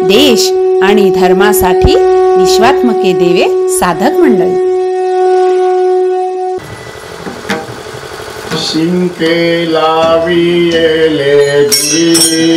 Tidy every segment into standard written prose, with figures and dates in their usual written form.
देश आणि धर्मासाठी विश्वात्मके देवे साधक मंडळी. शिंके लाविले जुरी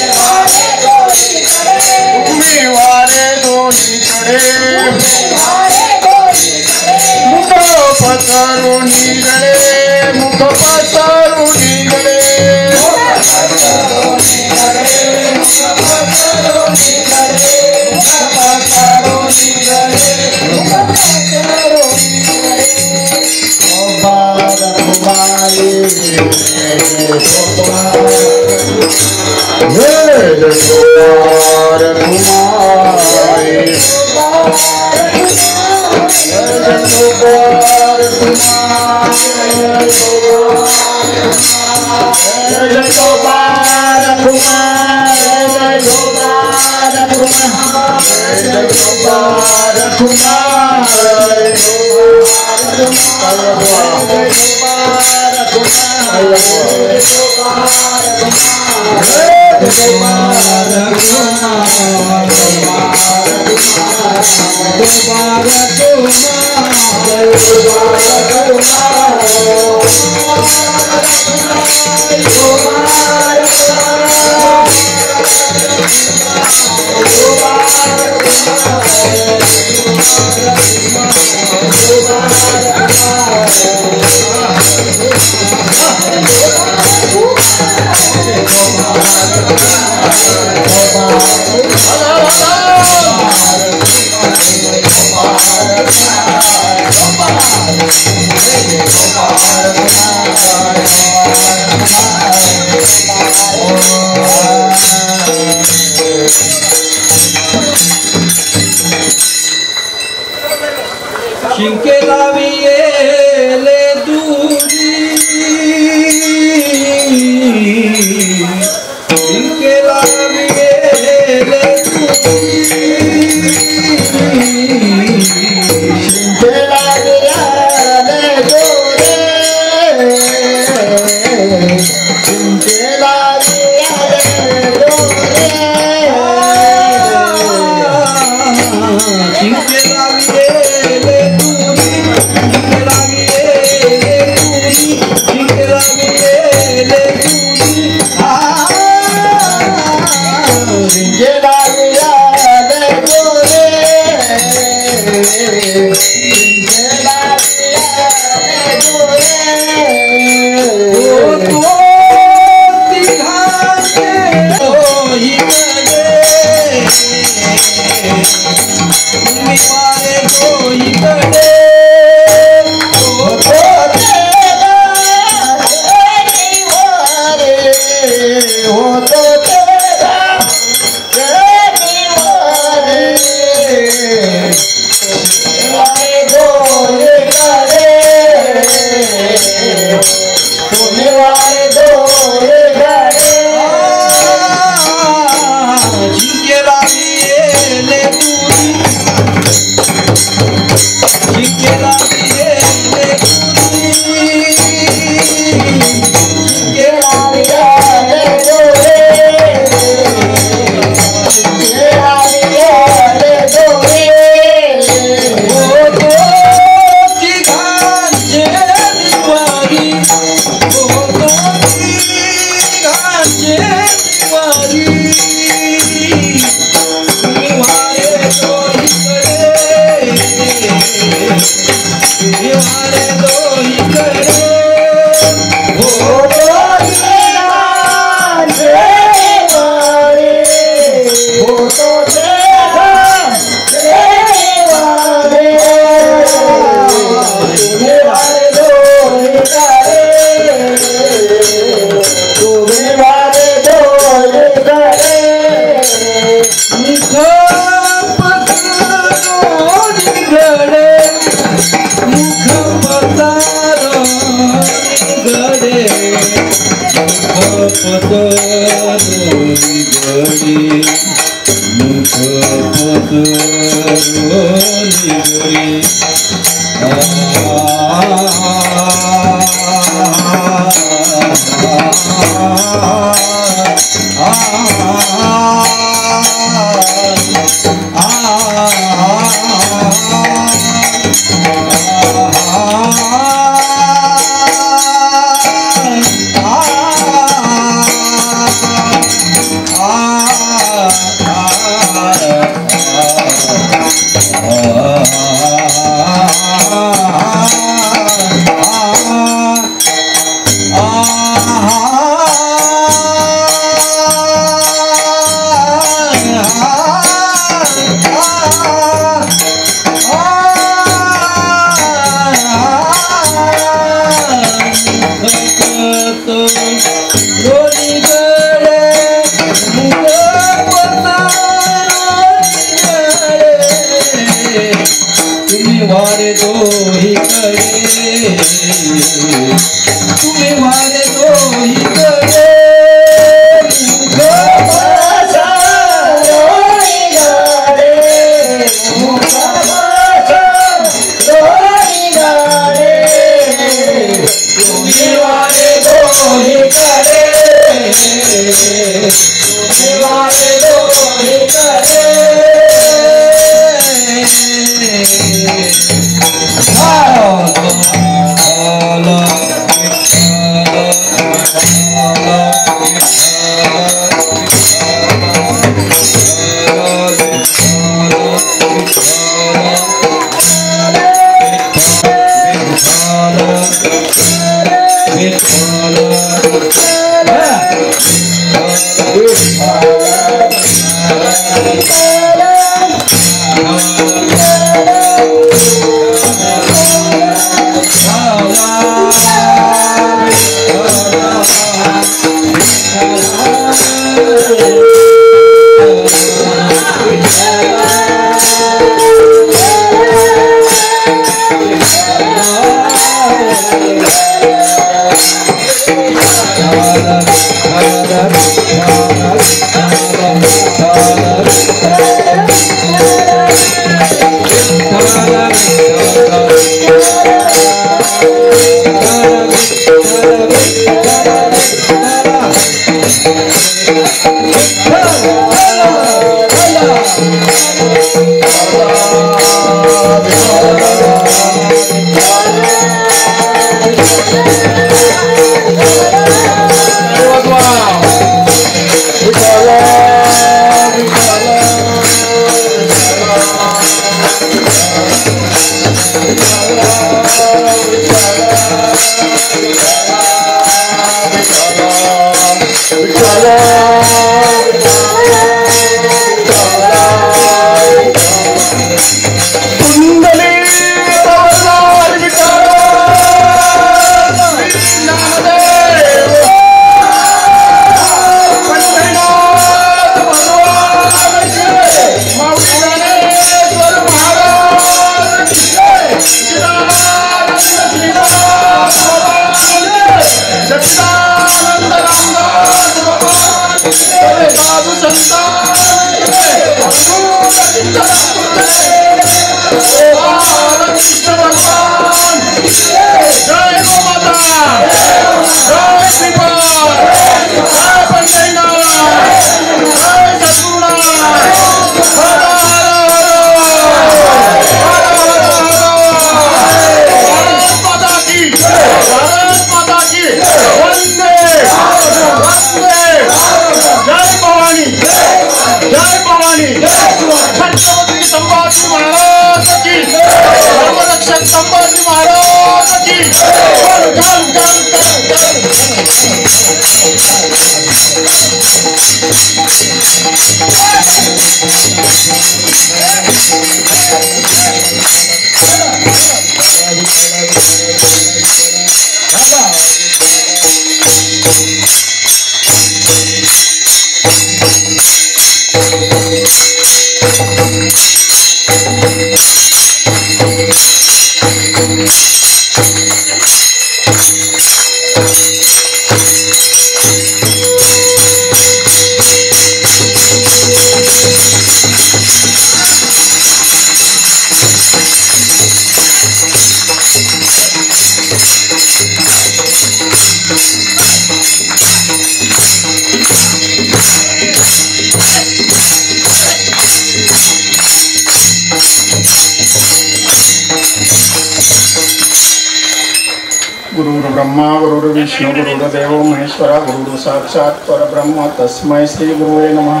गुरुर्ब्रह्मा गुरुर्विष्णू गुरुर्देव महेश्वरा गुरु साक्षात परब्रह्म तस्मै श्री गुरुवे नमः.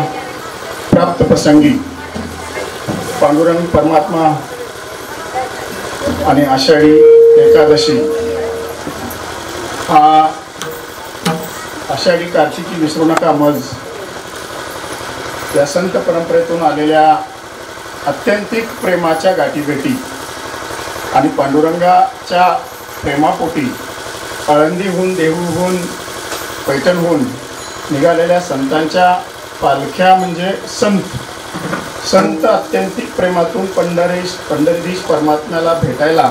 प्राप्त प्रसंगी पांडुरंग परमात्मा आणि आषाढी एकादशी हा आषाढी कार्तिकी विसरू नका मज या संत परंपरेतून आलेल्या अत्यंतिक प्रेमाच्या गाठीभेटी आणि पांडुरंगाच्या प्रेमापोटी आळंदीहून देहूहून पैठणहून निघालेल्या संतांच्या पालख्या म्हणजे संत अत्यंतिक प्रेमातून पंढरीधीश परमात्म्याला भेटायला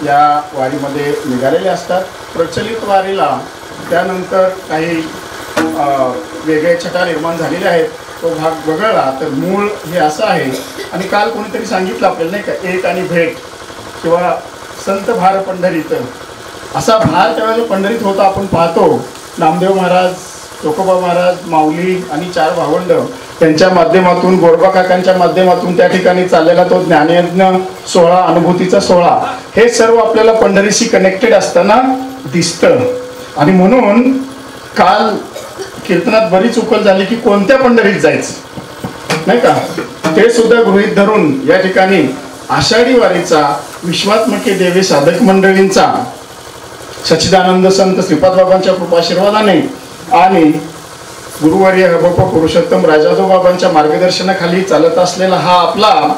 या वारीमध्ये निघालेले असतात. प्रचलित वारीला त्यानंतर काही वेगळे छटा निर्माण झालेले आहेत. तो भाग वगळला तर मूळ हे असं आहे. आणि काल कोणीतरी सांगितलं आपल्याला नाही का, एक आणि भेट किंवा संत भार पंढरीत, असा भार त्यावेळेला पंढरीत होता. आपण पाहतो नामदेव महाराज, चोकोबा महाराज, माऊली आणि 4 भावंड त्यांच्या माध्यमातून, गोरबा काकांच्या माध्यमातून त्या ठिकाणी चाललेला तो ज्ञानयज्ञ सोहळा, अनुभूतीचा सोहळा, हे सर्व आपल्याला पंढरीशी कनेक्टेड असताना दिसतं. आणि म्हणून काल कीर्तनात बरीच उकल झाली की कोणत्या पंढरीत जायचं नाही का, ते सुद्धा गृहीत धरून या ठिकाणी आषाढी वारीचा विश्वात्मके देवे साधक मंडळींचा सच्चिदानंद संत श्रीपाद बाबांच्या कृपाशीर्वादाने आणि गुरुवर्य हबप पुरुषोत्तम राजादो बाबांच्या मार्गदर्शनाखाली चालत असलेला हा आपला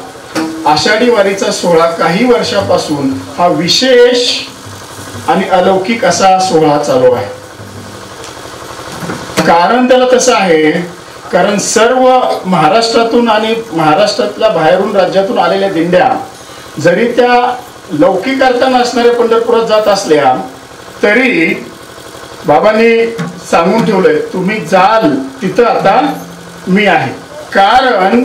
आषाढी वारीचा सोहळा काही वर्षापासून हा विशेष आणि अलौकिक असा सोहळा चालू आहे. कारण त्याला तसं आहे, कारण सर्व महाराष्ट्रातून आणि महाराष्ट्रातल्या बाहेरून राज्यातून आलेल्या दिंड्या जरी त्या लौकिक अर्थानं असणाऱ्या पंढरपुरात जात असल्या तरी बाबांनी सांगून ठेवलंय, तुम्ही जाल तिथं आता मी आहे. कारण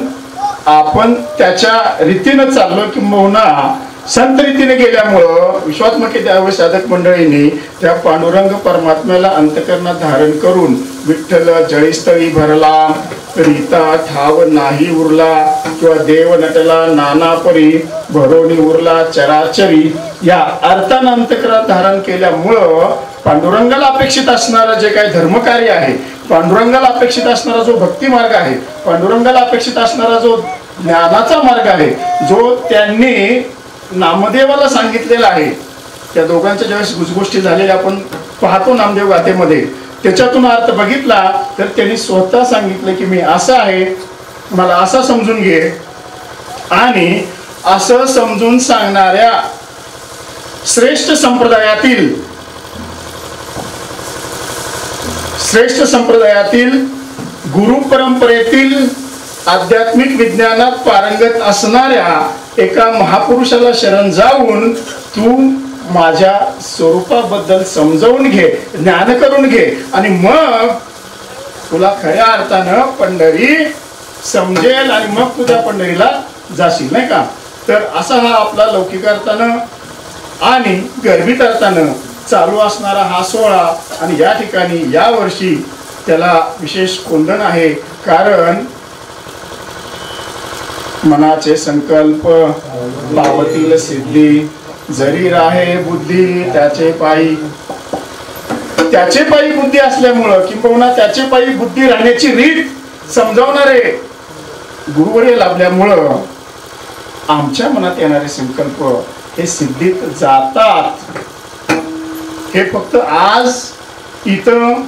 आपण त्याच्या रीतीनं चाललो किंबहुना संत रीतीने गेल्यामुळं विश्वात्मके देव साधक मंडळींनी त्या पांडुरंग परमात्म्याला अंतकरणात धारण करून विठ्ठल जळीस्थळी भरला रीता ठाव नाही उरला किंवा देव नटला नाना परी भरोणी उरला चराचरी या अर्थानं अंतकरणात धारण केल्यामुळं पांडुरंगाला अपेक्षित असणारं जे काही धर्मकार्य आहे, पांडुरंगाला अपेक्षित असणारा जो भक्ती मार्ग आहे, पांडुरंगाला अपेक्षित असणारा जो ज्ञानाचा मार्ग आहे, जो त्यांनी नामदेवाला सांगितलेला आहे, त्या दोघांच्या ज्यावेळेस गुजगोष्टी झालेल्या आपण पाहतो नामदेव गाथेमध्ये, त्याच्यातून अर्थ बघितला तर त्यांनी स्वतः सांगितलं की मी असं आहे, मला असं समजून घे. आणि असं समजून सांगणाऱ्या श्रेष्ठ संप्रदायातील गुरु परंपरेतील आध्यात्मिक विज्ञानात पारंगत असणाऱ्या एका महापुरुषाला शरण जाऊन तू माझ्या स्वरूपाबद्दल समजावून घे, ज्ञान करून घे, आणि मग तुला खऱ्या अर्थानं पंढरी समजेल आणि मग तू त्या पंढरीला जाशील नाही का. तर असा हा आपला लौकिक अर्थानं आणि गर्भित अर्थानं चालू असणारा हा सोहळा. आणि या ठिकाणी या वर्षी त्याला विशेष कोंदण आहे, कारण मनाचे संकल्प पावतील सिद्धी जरी राहे बुद्धी त्याचे पायी बुद्धी असल्यामुळं किंबहुना त्याचे पायी बुद्धी राहण्याची रीत समजावणारे गुरुवर्य लाभल्यामुळं आमच्या मनात येणारे संकल्प हे सिद्धीत जातात. हे फक्त आज इथं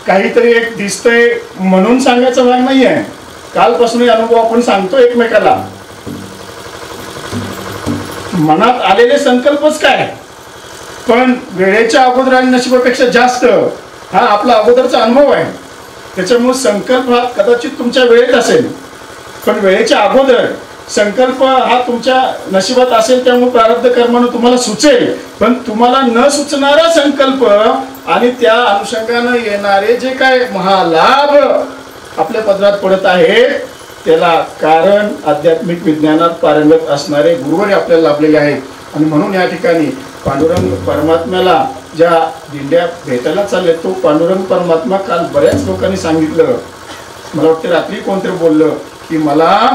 काहीतरी एक दिसतंय म्हणून सांगायचा भाग नाही आहे. कालपासून अनुभव आपण सांगतो एकमेकाला. मनात आलेले संकल्पच काय, पण वेळेच्या अगोदर आणि नशिबापेक्षा जास्त हा आपला अगोदरचा अनुभव आहे. त्याच्यामुळे संकल्प हा कदाचित तुमच्या वेळेत असेल, पण वेळेच्या अगोदर संकल्प हा तुमच्या नशिबात असेल, त्यामुळे प्रारब्ध कर्मानं तुम्हाला सुचेल. पण तुम्हाला न सुचणारा संकल्प आणि त्या अनुषंगानं येणारे जे काय महालाभ आपल्या पदरात पडत आहेत, त्याला कारण आध्यात्मिक विज्ञानात पारंगत असणारे गुरुवर आपल्याला लाभलेले आहेत. आणि म्हणून या ठिकाणी पांडुरंग परमात्म्याला ज्या दिंड्या भेटायला चालले, तो पांडुरंग परमात्मा काल बऱ्याच लोकांनी सांगितलं, मला वाटतं रात्री कोणतरी बोललं की मला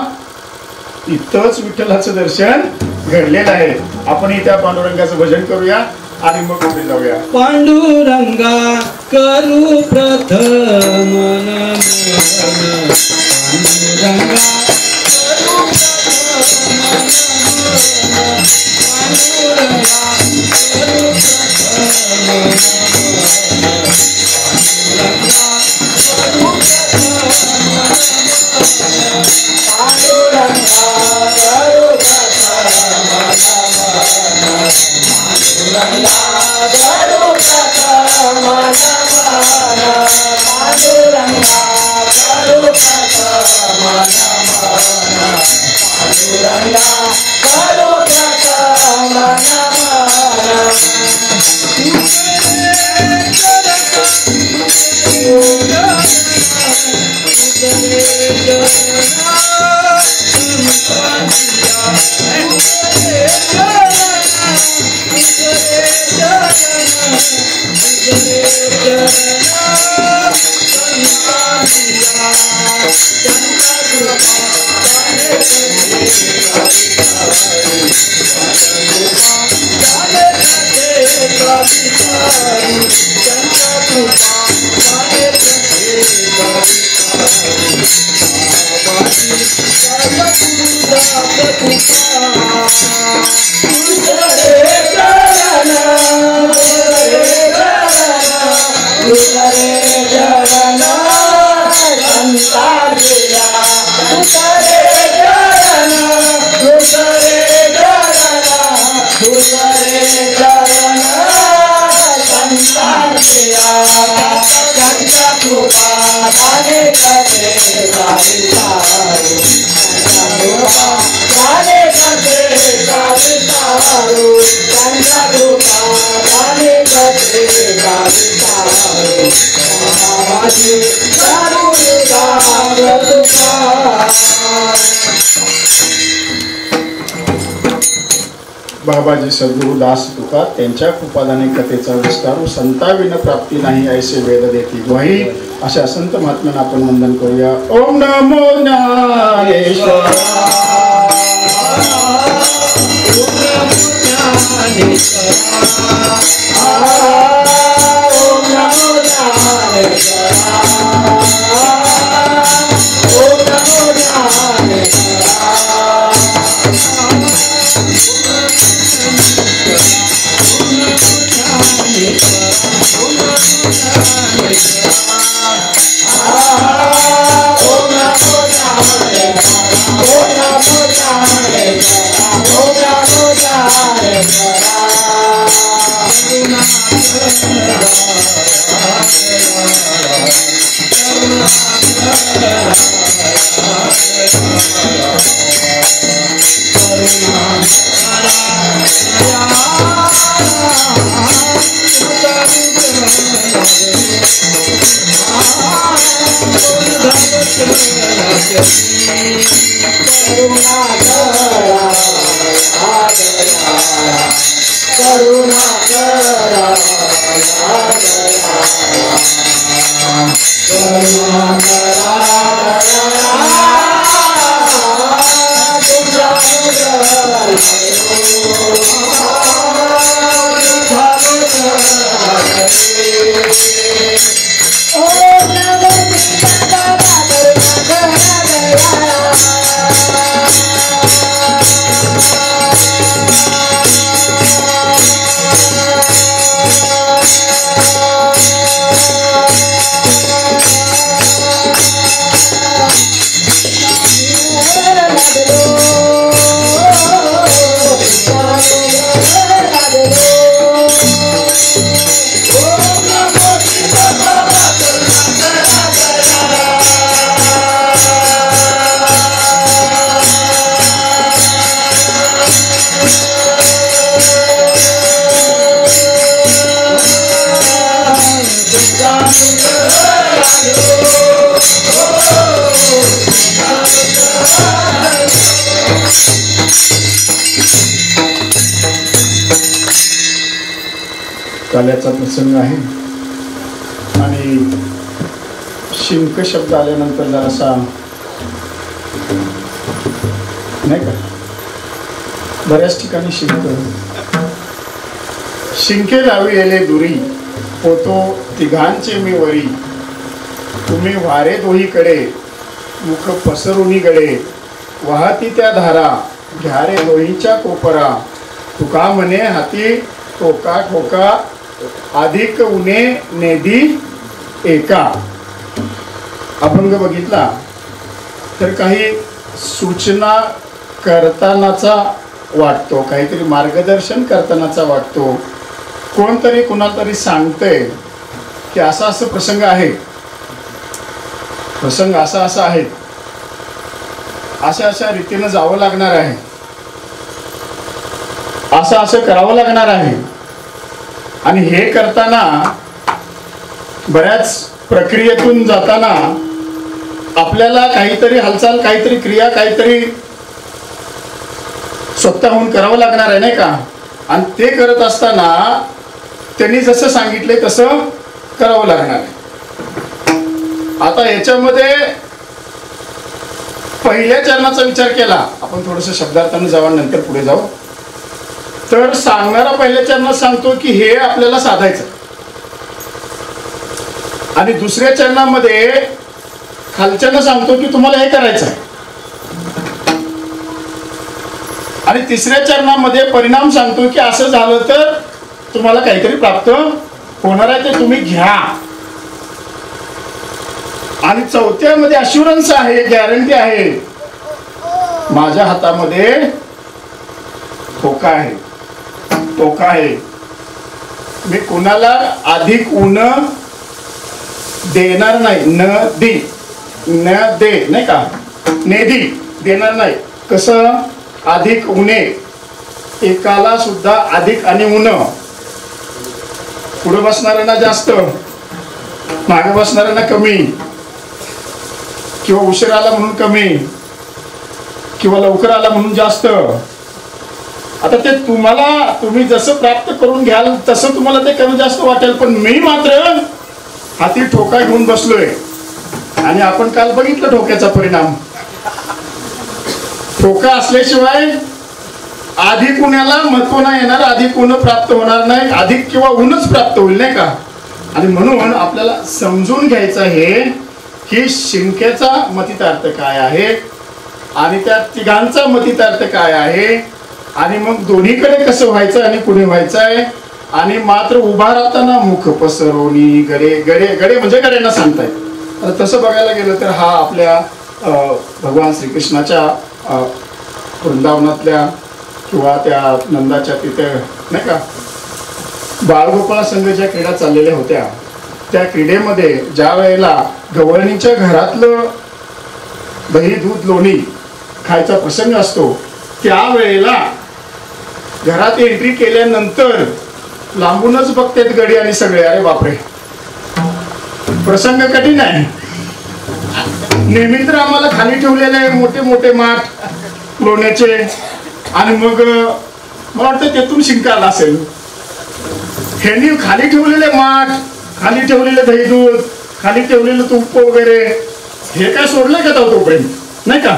इथंच विठ्ठलाचं दर्शन घडलेलं आहे. आपण त्या पांडुरंगाचं भजन करूया आणि मग पुढे जाऊया. पांडुरंगा करू प्रथम नमन, पांडुरंगा करू प्रथम नमन, पांडुरंगा करू प्रथम नमन, पांडुरंगा करू प्रथम नमन, पांडुरंगा करू प्रथम नमन, पांडुरंगा करू प्रथम नमन, पांडुरंगा करू प्रथम नमन, पांडुरंगा करू प्रथम नमन. बाबाजी सद्गुरु दास तुका त्यांच्या कृपादाने कथेचा विस्तारू, संताविन प्राप्ती नाही ऐसे वेद देती ग्वाही. अशा संत महात्म्यांना आपण वंदन करूया. ओम नमो ज्ञानेश्वराय. Oh काल्याचा प्रसंग आहे आणि शिंक शब्द आल्यानंतर जरासा नाही का बऱ्याच ठिकाणी शिंके लावी येले दुरी होतो तिघांचे मी वरी तुम्ही वारे दोहीकडे मुख पसरुनी गडे वाहती त्या धारा घ्या रे दोहीच्या कोपरा तुका म्हणे हाती ठोका ठोका अधिक उणे नेदी एका. अभंग बघितला तर काही सूचना करतानाचा वाटतो, काहीतरी मार्गदर्शन करतानाचा वाटतो. कोणतरी कुणाला तरी सांगतंय की असा असा प्रसंग आहे, प्रसंग असा असा आहे, अशा अशा रीतीनं जावं लागणार आहे, असं असं करावं लागणार आहे. आणि हे करताना बऱ्याच प्रक्रियेतून जाताना आपल्याला काहीतरी हालचाल, काहीतरी क्रिया, काहीतरी स्वतःहून करावं लागणार आहे नाही का. आणि ते करत असताना त्यांनी जसं सांगितले तसं करावं लागणार आहे. आता याच्यामध्ये पहिल्या चरणाचा विचार केला आपण, थोडंसं शब्दार्थाने जाऊ नंतर पुढे जाऊ. तर सांगणारा पहिल्या चरणात सांगतो की हे आपल्याला साधायचं, आणि दुसऱ्या चरणामध्ये खालच्यानं सांगतो की तुम्हाला हे करायचं आहे, आणि तिसऱ्या चरणामध्ये परिणाम सांगतो की असं झालं तर तुम्हाला काहीतरी प्राप्त होणार आहे, ते तुम्ही घ्या. आणि चौथ्यामध्ये अश्युरन्स आहे, गॅरंटी आहे, माझ्या हातामध्ये ठोका आहे, टोका आहे, मी कुणाला अधिक उण देणार नाही, न दे नाही का, नेदी देणार नाही. कसं अधिक उणे, एकाला सुद्धा अधिक आणि उण, पुढे बसणाऱ्यांना जास्त, मागे बसणाऱ्यांना कमी, किंवा उशीर आला म्हणून कमी, किंवा लवकर आला म्हणून जास्त. आता ते तुम्ही जसं प्राप्त करून घ्याल तसं तुम्हाला ते कमी जास्त वाटेल. पण मी मात्र हाती ठोका घेऊन बसलोय, आणि आपण काल बघितलं ठोक्याचा परिणाम. ठोका असल्याशिवाय अधिक उण्याला महत्व नाही येणार, अधिक उण प्राप्त होणार नाही, अधिक किंवा ऊनच प्राप्त होईल नाही का. आणि म्हणून आपल्याला समजून घ्यायचं हे की शिंक्याचा मतितार्थ काय आहे आणि त्या तिघांचा मतितार्थ काय आहे, आणि मग दोन्हीकडे कसं व्हायचं आणि कुणी व्हायचं आहे. आणि मात्र उभा राहताना मुख पसरवणी गडे, गडे गडे म्हणजे गड्यांना सांगतायत. आता तसं बघायला गेलं तर हा आपल्या भगवान श्रीकृष्णाच्या वृंदावनातल्या किंवा त्या नंदाच्या तिथे नाही का बाळगोपाळ संघ ज्या क्रीडा चाललेल्या होत्या, त्या क्रीडेमध्ये ज्या वेळेला गवळणीच्या घरातलं दही दूध लोणी खायचा प्रसंग असतो, त्यावेळेला घरात एंट्री केल्यानंतर लांबूनच बघतात गडी आणि सगळे, अरे बापरे प्रसंग कठीण आहे. नेहमी तर आम्हाला खाली ठेवलेले मोठे मोठे माठ लोण्याचे, आणि मग मला वाटतं त्यातून शिंक आला असेल. ह्यांनी खाली ठेवलेले माठ, खाली ठेवलेले दही दूध, खाली ठेवलेलं तूप वगैरे, हे काय सोडलंय का तोपर्यंत नाही का.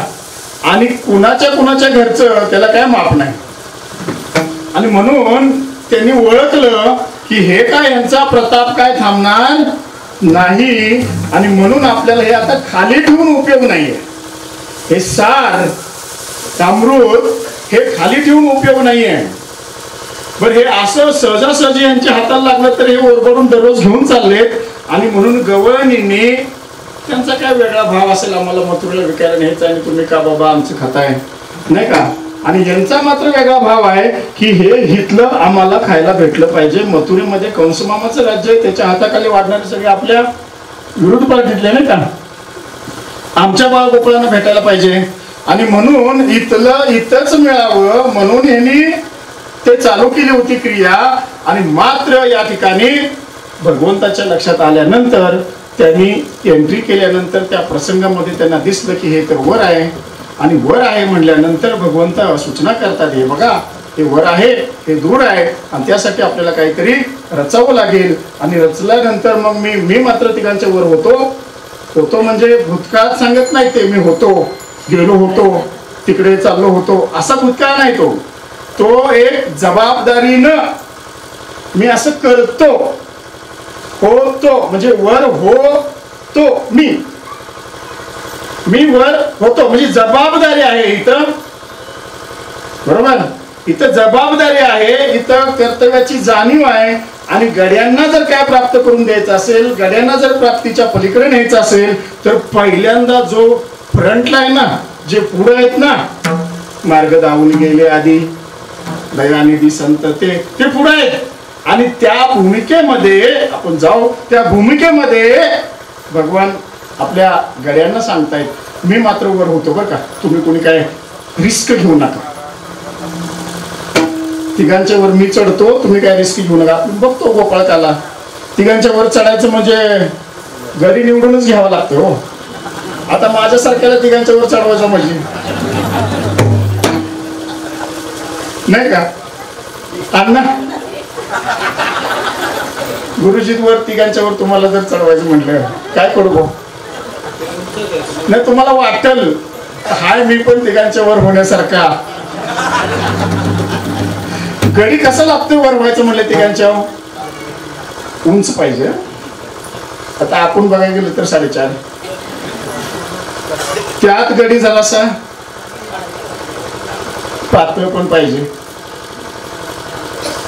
आणि कुणाच्या घरचं त्याला काय माप नाही. आणि म्हणून त्यांनी ओळखलं की हे काय यांचा प्रताप काय थांबणार नाही, आणि म्हणून आपल्याला हे आता खाली ठेवून उपयोग नाहीये. हे सार अमृत हे खाली ठेवून उपयोग नाहीये. बरं हे असं सहजासहजी यांच्या हाताला लागलं तर हे ओरबडून दररोज घेऊन चाललेत. आणि म्हणून गवळणींनी त्यांचा काय वेगळा भाव असेल, आम्हाला मथुरेला विकायला न्यायचं आणि तुम्ही का बाबा आमचं खाताय नाही का. आणि यांचा मात्र वेगळा भाव आहे की हे हितलं आम्हाला खायला भेटलं पाहिजे. मथुरेमध्ये कंसमामाचं राज्य आहे, त्याच्या हाताखाली वाढणारे सगळे आपल्या विरुद्ध पार्टीतले नाही का, आमच्या बाळगोपाळांना भेटायला पाहिजे. आणि म्हणून इथंच मिळावं म्हणून यांनी ते चालू केली होती क्रिया. आणि मात्र या ठिकाणी भगवंताच्या लक्षात आल्यानंतर त्यांनी एंट्री केल्यानंतर त्या प्रसंगामध्ये त्यांना दिसलं की हे तर वर आहे, आणि वर आहे म्हणल्यानंतर भगवंत सूचना करतात, हे बघा हे वर आहे, हे दूर आहे, आणि त्यासाठी आपल्याला काहीतरी रचावं लागेल. आणि रचल्यानंतर मग मी मात्र तिघांच्या वर होतो म्हणजे भूतकाळात सांगत नाही ते, मी होतो, गेलो होतो, तिकडे चाललो होतो, असा भूतकाळ नाही तो एक जबाबदारीनं मी असं करतो, होतो म्हणजे वर होतो, मी वर होतो म्हणजे जबाबदारी आहे इथं, बरोबर. इथं जबाबदारी आहे, इथं कर्तव्याची जाणीव आहे. आणि गड्यांना जर काय प्राप्त करून द्यायचं असेल, गड्यांना जर प्राप्तीच्या पलीकडे न्यायचं असेल, तर पहिल्यांदा जो फ्रंटला आहे ना, जे पुढे आहेत ना, मार्ग दावून गेले आधी दयानिधी संत, ते पुढे आहेत. आणि त्या भूमिकेमध्ये आपण जाऊ, त्या भूमिकेमध्ये भगवान आपल्या गड्यांना सांगतायत, मी मात्र वर होतो बरं का, तुम्ही कोणी काय रिस्क घेऊ नका. तिघांच्या वर मी चढतो, तुम्ही काय रिस्क घेऊ नका. बघतो गोपाळकाला तिघांच्या वर चढायचं म्हणजे गडी निवडूनच घ्यावं लागतं हो. आता माझ्यासारख्याला तिघांच्या वर चढवायचं म्हणजे नाही का अण्णा, गुरुजी वर तिघांच्या वर तुम्हाला जर चढवायचं म्हटलं काय करू भाऊ? नाही तुम्हाला वाटल हाय मी पण तिघांच्या वर होण्यासारखा. गडी कसं लागतोय वर व्हायचं म्हणलं तिघांच्या उंच पाहिजे. आता आपण बघायला गेलं तर 4.5, त्यात गडी जरासा पातळ पण पाहिजे.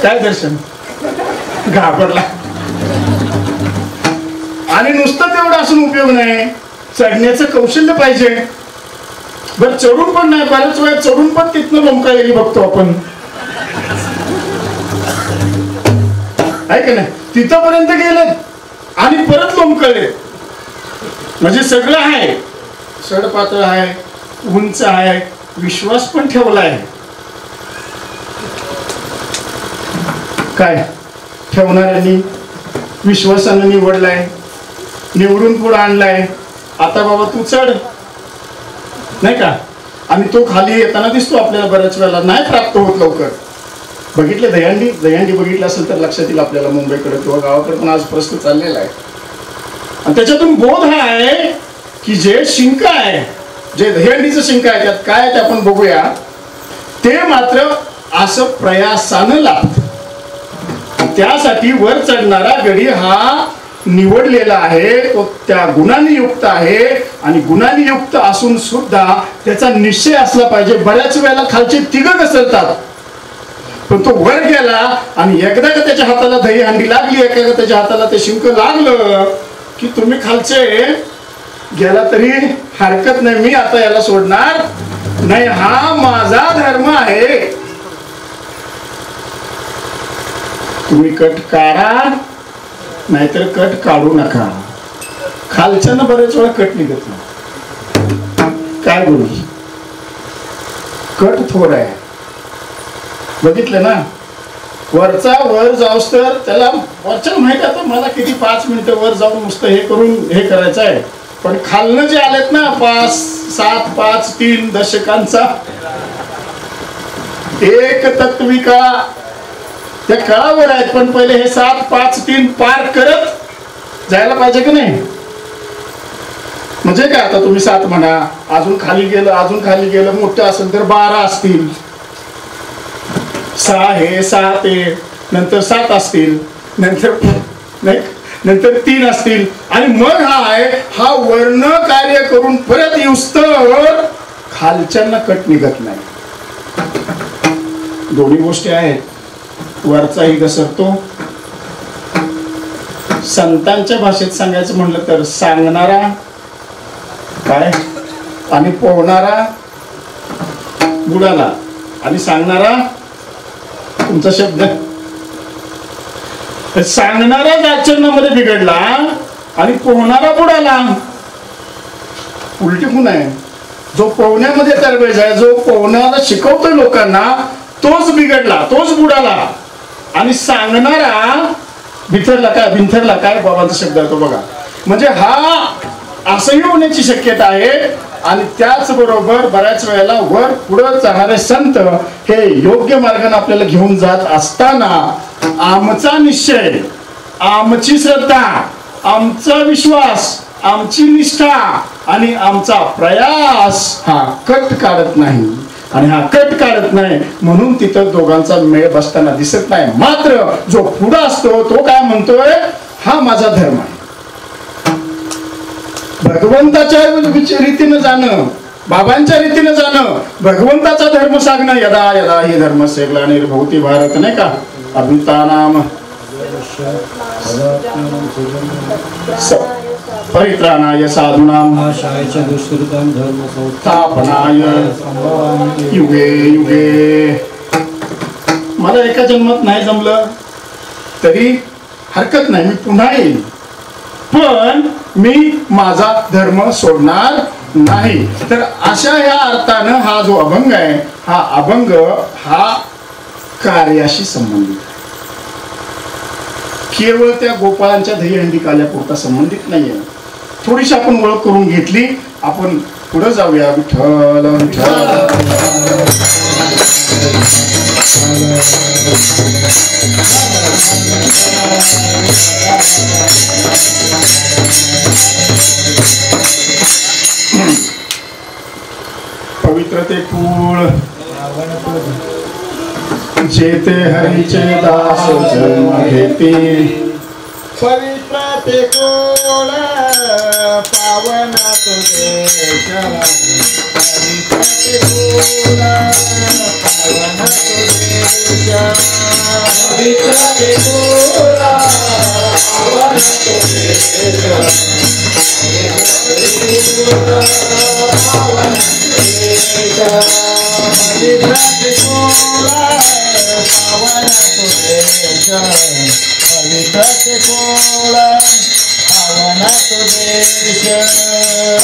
काय दर्शन घाबरला. आणि नुसतं तेवढं असून उपयोग नाही, चढण्याचं कौशल्य पाहिजे. बरं चढून पण नाही, बऱ्याच वेळा चढून पण तिथनं लोंबकाळलेली बघतो आपण, आहे का नाही. तिथपर्यंत गेले आणि परत लोंबकळले, म्हणजे सगळं आहे, सडपातळ आहे, उंच आहे, विश्वास पण ठेवलाय. काय ठेवणाऱ्यांनी विश्वासानं निवडलाय, निवडून पुढे आणलाय. आता बाबा तू चढ, नाही का. आणि तो खाली येताना दिसतो आपल्याला, बऱ्याच वेळेला नाही प्राप्त होत लवकर. बघितले दहीहंडी बघितलं असेल तर लक्षात येईल आपल्याला, मुंबईकडे किंवा गावाकडे पण आज प्रश्न चाललेला आहे. आणि त्याच्यातून बोध हा आहे की जे शिंक आहे, जे दहीहंडीचं शिंक आहे, त्यात काय ते आपण बघूया. ते मात्र असं प्रयासानं लागतं. त्यासाठी वर चढणारा गडी हा निवडलेला आहे, तो त्या गुणांनी युक्त आहे. आणि गुणांनी युक्त असून सुद्धा त्याचा निश्चय असला पाहिजे. बऱ्याच वेळेला खालचे तिघ घसरतात, पण तो वर गेला आणि एकदा का त्याच्या हाताला दहीहंडी लागली, एकदा का त्याच्या हाताला ते शिंक लागलं की तुम्ही खालचे गेला तरी हरकत नाही, मी आता याला सोडणार नाही, हा माझा धर्म आहे. तुम्ही कट काढा नाहीतर कट काढू नका. खालच्यानं बरेच वेळा कट निघत नाही. काय बोलू, कट थोडा आहे. बघितलं ना, वरचा वर जाऊस तर त्याला वरच्या माहित आता मला किती 5 मिनिटं वर जाऊन नुसतं हे करून हे करायचं आहे. पण खालनं जे आलेत ना 5, 7, 5, 3 दशकांचा एक तत्विका त्या कळावर आहेत, पण पहिले हे 7, 5, 3 पार करत जायला पाहिजे की नाही. म्हणजे काय, आता तुम्ही 7 म्हणा, अजून खाली गेलं मोठं असेल तर 12 असतील, 6 हे 7 ते नंतर 7 असतील, नंतर 3 असतील. आणि मग हा वर्ण कार्य करून परत युस्तर खालच्यांना कट निघत नाही. दोन्ही गोष्टी आहेत. वरचाही घसरतो, संतांच्या भाषेत सांगायचं म्हणलं तर सांगणारा काय आणि पोहणारा बुडाला, आणि सांगणारा तुमचा शब्द सांगणाराच आचरणामध्ये बिघडला आणि पोहणारा बुडाला. उलटी गुण आहे. जो पोहण्यामध्ये तरबेज आहे, जो पोहण्याला शिकवतोय लोकांना, तोच बिघडला, तोच बुडाला. आणि सांगणारा भिंथरला काय बाबांचा शब्द आहे तो बघा. म्हणजे हा असंही होण्याची शक्यता आहे. आणि त्याचबरोबर बऱ्याच वेळेला वर पुढे जाणारे संत हे योग्य मार्गाने आपल्याला घेऊन जात असताना आमचा निश्चय, आमची श्रद्धा, आमचा विश्वास, आमची निष्ठा आणि आमचा प्रयास हा कट काढत नाही. आणि हा कट काढत नाही म्हणून तिथं दोघांचा मेळ बसताना दिसत नाही. मात्र जो पुढे असतो तो काय म्हणतोय, हा माझा धर्म आहे. भगवंताच्या रीतीनं जाणं, बाबांच्या रीतीनं जाणं, भगवंताचा धर्म सांगणं. यदा यदा ही धर्मस्य ग्लानिर्भवति भारत, नाही का, अभितानाम परित्राणाय साधूनां स्थापनाय युगे युगे. मला एका जन्मात नाही जमलं तरी हरकत नाही, मी पुन्हा येईल, पण मी माझा धर्म सोडणार नाही. तर अशा या अर्थानं हा जो अभंग आहे, हा अभंग हा कार्याशी संबंधित, केवळ त्या गोपाळांच्या दहीहंडी काल्यापुरता संबंधित नाहीये. थोडीशी आपण ओळख करून घेतली, आपण पुढे जाऊया. विठ्ठल विठ्ठल. पवित्र ते फूल जेते हरीचे दास जन्म घेते. पवित्र ते कोळ पावना तो देश. पवित्र ते कोळ पावना तो देश. पवित्र ते कोळ पावना तो देश. पवित्र ते कोळ पावना तो देश. पवित्र ते कोळ पावना तो देश.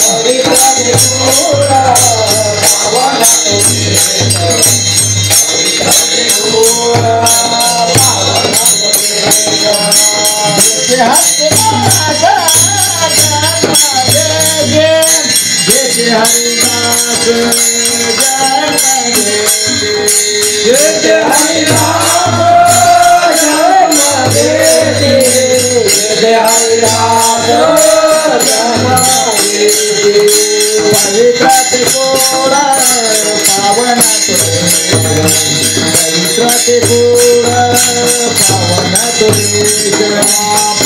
पवित्र ते कोळ पावना तो देश. पवित्र ते कोळ पावना तो देश. जेते हरिदास जेते हरिदास जेते हरिदास पवित्र ते कोळ पावना तो देश. पवित्र ते कोळ पावना तो देश.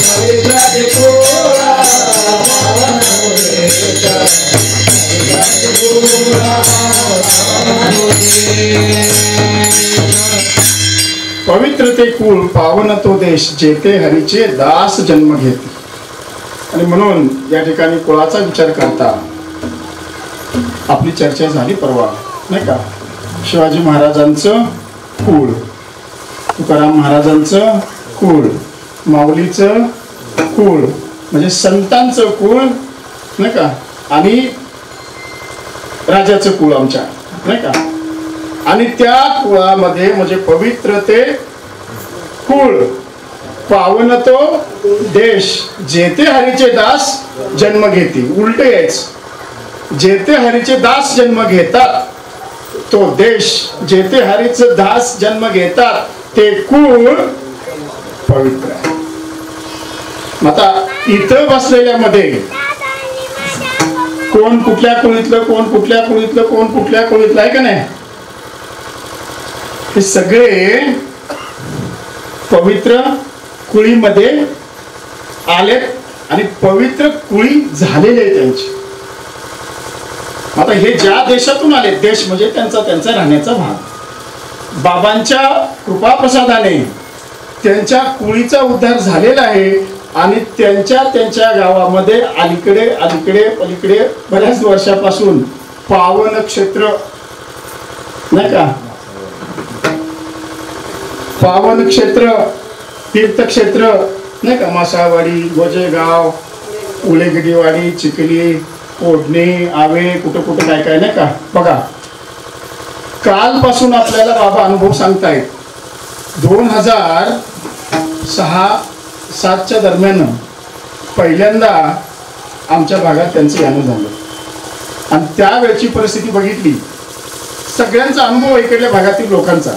पवित्र ते कोळ पावना तो देश. पवित्र ते कोळ पावना तो देश. पवित्र ते कुळ पावन तो देश, जेते हरीचे दास जन्म घेते. आणि म्हणून या ठिकाणी कुळाचा विचार करता आपली चर्चा झाली परवा, नाही का. शिवाजी महाराजांचं कुळ, तुकाराम महाराजांचं कुळ, माऊलीचं कुळ म्हणजे संतांचं कुळ, नाही का, आणि राजाचं कुळ आमच्या, नाही का. आणि त्या कुळामध्ये म्हणजे पवित्र ते कुळ पावन तो देश, जेते हरीचे दास जन्म घेते. उलट यायचं, जेते हरीचे दास जन्म घेतात तो देश, जेते हरीचे दास जन्म घेतात ते कुळ पवित्र आहे. आता इथं बसलेल्यामध्ये कोण कुठल्या कुळीतलं, कोण कुठल्या कुळीतलं, कोण कुठल्या कुळीतलं आहे का नाही, हे सगळे पवित्र कुळीमध्ये आले आणि पवित्र कुळी झालेले आहेत त्यांची. आता हे ज्या देशातून आले, देश म्हणजे त्यांचा राहण्याचा भाग, बाबांच्या कृपाप्रसादाने त्यांच्या कुळीचा उद्धार झालेला आहे. आणि त्यांच्या गावामध्ये अलीकडे पलीकडे बऱ्याच वर्षापासून पावन क्षेत्र, नाही का, पावन क्षेत्र, तीर्थक्षेत्र, नाही का, मासावाडी, गोजेगाव, उलेगडीवाडी, चिखली, ओढणी, आवे, कुठं काय नाही का. बघा, कालपासून आपल्याला बाबा अनुभव सांगतायत. 2006 7च्या दरम्यान पहिल्यांदा आमच्या भागात त्यांचं यानं झालं आणि त्यावेळची परिस्थिती बघितली, सगळ्यांचा अनुभव इकडल्या भागातील लोकांचा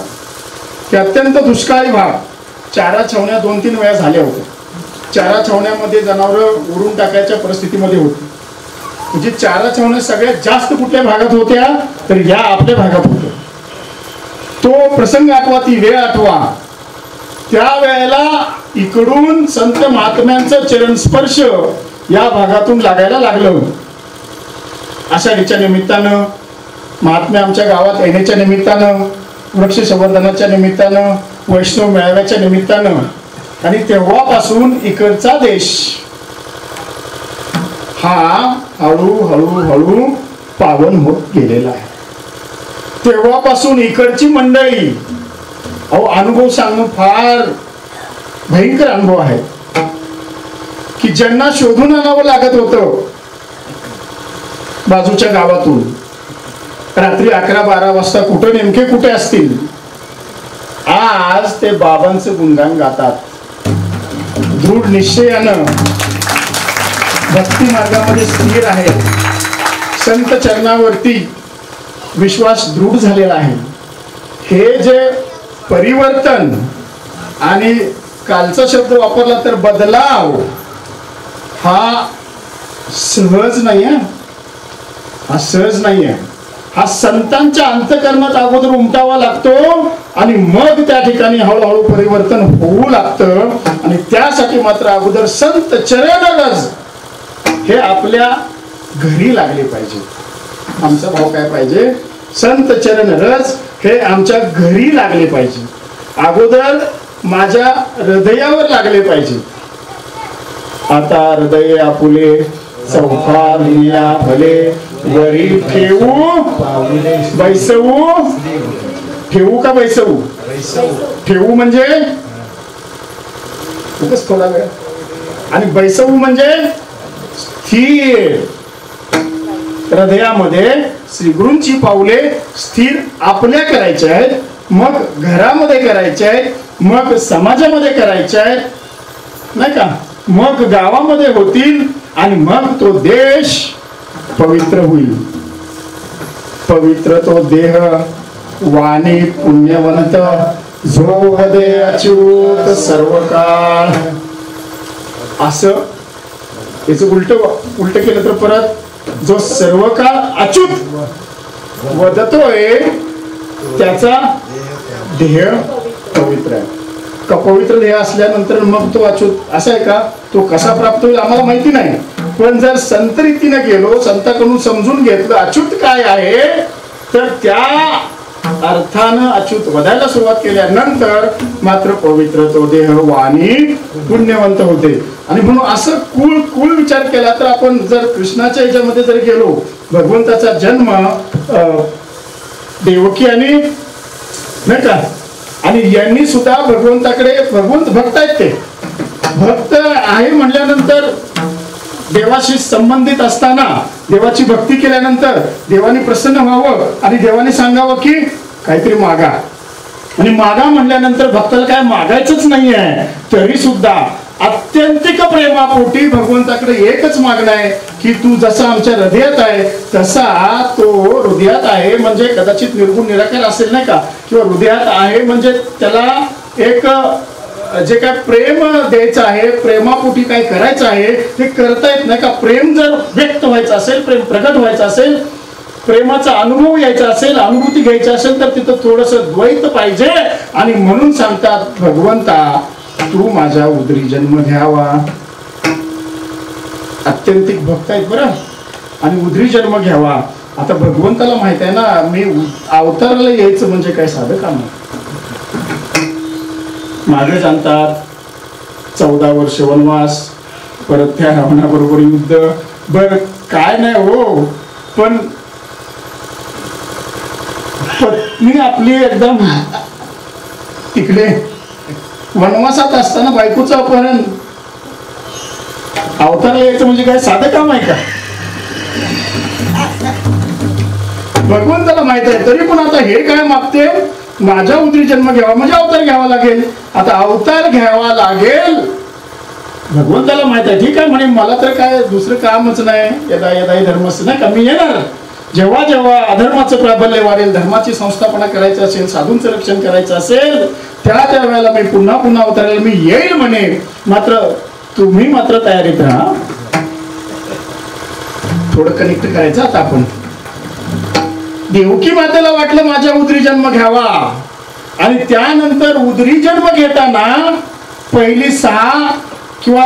की अत्यंत दुष्काळी भाग. चारा छावण्या 2-3 वेळा झाल्या होत्या. चारा छावण्यामध्ये जनावरं उडून टाकायच्या परिस्थितीमध्ये होती. म्हणजे चारा छावण्या सगळ्यात जास्त कुठल्या भागात होत्या तर या आपल्या भागात होत्या. तो प्रसंग आठवा, ती वेळ आठवा. त्या वेळेला इकडून संत महात्म्यांचं चरणस्पर्श या भागातून लागायला लागलं. आषाढीच्या निमित्तानं, महात्म्या आमच्या गावात येण्याच्या निमित्तानं, वृक्ष संवर्धनाच्या निमित्तानं, वैष्णव मेळाव्याच्या निमित्तानं आणि तेव्हापासून इकडचा देश हा हळूहळू पावन होत गेलेला आहे. तेव्हापासून इकडची मंडळी अनुभव सांगणं फार भयंकर अनुभव आहे की ज्यांना शोधून आणावं लागत होतं बाजूच्या गावातून, रात्री 11-12 वाजता कुठं नेमके कुठे असतील, आज ते बाबांचं गुणगान गातात. दृढ निश्चयानं भक्ती मार्गामध्ये स्थिर आहे. संत चरणावरती विश्वास दृढ झालेला आहे. हे जे परिवर्तन आणि कालचा शब्द वापरला तर बदलाव हा सहज नाही आहे. हा सहज नाही आहे. हा संतांच्या अंतःकरणात अगोदर उमटावा लागतो आणि मग त्या ठिकाणी हळूहळू परिवर्तन होऊ लागतं. आणि त्यासाठी मात्र अगोदर संत चरणरज हे आपल्या घरी लागले पाहिजे. आमचा भाव काय पाहिजे? संत चरणरज हे आमच्या घरी लागले पाहिजे. अगोदर माझ्या हृदयावर लागले पाहिजे. आता हृदय आपुले चौफालिया भले वरी ठेवू बैसवू. ठेवू का बैसवू? ठेवू म्हणजे खूपच थोडा वेळ आणि बैसवू म्हणजे स्थिर. हृदयामध्ये श्री गुरूंची पाऊले स्थिर आपल्या करायचे आहेत, मग घरामध्ये करायचे आहेत, मग समाजामध्ये करायचे आहेत, नाही का, मग गावामध्ये होतील आणि मग तो देश पवित्र होईल. पवित्र तो देह वाणी पुण्यवंत जो हृदय अच्युत सर्व काळ. असं याच उलट केलं तर परत जो सर्व काळ अच्युत वदतोय त्याचा देह पवित्र आहे. का पवित्र देह असल्यानंतर मग तो अच्युत असा आहे का? तो कसा प्राप्त होईल आम्हाला माहिती नाही. पण जर संत रीतीने गेलो, संतांकडून समजून घेतलं अच्युत काय आहे, तर त्या अर्थानं अच्युत वधायला सुरुवात केल्यानंतर मात्र पवित्र तो देह वाणी पुण्यवंत होते. आणि म्हणून असं कुल विचार केला तर आपण जर कृष्णाच्या ह्याच्यामध्ये जर गेलो, भगवंताचा जन्म देवकी आणि नाही का, आणि यांनी सुद्धा भगवंताकडे, भगवंत भक्त आहेत, ते भक्त आहे म्हटल्यानंतर देवाशी संबंधित असताना देवाची भक्ती केल्यानंतर देवाने प्रसन्न व्हावं आणि देवाने सांगावं की काहीतरी मागा. आणि मागा म्हटल्यानंतर भक्ताला काय मागायचंच नाही आहे, तरी सुद्धा अत्यंतिक प्रेमापोटी भगवंताकडे एकच मागणं आहे की तू जसा आमच्या हृदयात आहे तसा तो हृदयात आहे. म्हणजे कदाचित निर्गुण निराकार असेल नाही का, किंवा हृदयात आहे म्हणजे त्याला एक जे काय प्रेम द्यायचं आहे, प्रेमापोटी काय करायचं आहे ते करता येत नाही का. प्रेम जर व्यक्त व्हायचं असेल, प्रेम प्रगट व्हायचं असेल, प्रेमाचा अनुभव यायचा असेल, अनुभूती घ्यायची असेल तर तिथं थोडस द्वैत पाहिजे. आणि म्हणून सांगतात भगवंता तू माझ्या उदरी जन्म घ्यावा. अत्यंतिक भक्त आहेत बरं, आणि उदरी जन्म घ्यावा. आता भगवंताला माहित आहे ना, मी अवताराला यायचं म्हणजे काय साधं काम आहे. मागे सांगतात 14 वर्ष वनवास, परत त्या रावणाबरोबर युद्ध. बर काय नाही हो, पण पत्नी आपली एकदम तिकडे वनवासात असताना बायकोचं अपहरण. अवताराला यायचं म्हणजे काय साधं काम आहे का? भगवंताला माहित आहे, तरी पण आता हे काय मागते, माझ्या उदरी जन्म घ्यावा म्हणजे अवतार घ्यावा लागेल. आता अवतार घ्यावा लागेल भगवंताला माहित आहे, ठीक आहे म्हणे, मला तर काय दुसरं कामच नाही, यदा यदा धर्मच नाही का, मी येणार जेव्हा जेव्हा अधर्माचं प्राबल्य वाढेल, धर्माची संस्थापना करायची असेल, साधूंचं रक्षण करायचं असेल, त्या वेळेला मी पुन्हा पुन्हा अवतरायला मी येईल म्हणे. मात्र तुम्ही मात्र तयारीत राहा. थोडं कनेक्ट करायचं आता आपण. देवकी मातेला वाटलं माझ्या उदरी जन्म घ्यावा, आणि त्यानंतर उदरी जन्म घेताना पहिली 6 किंवा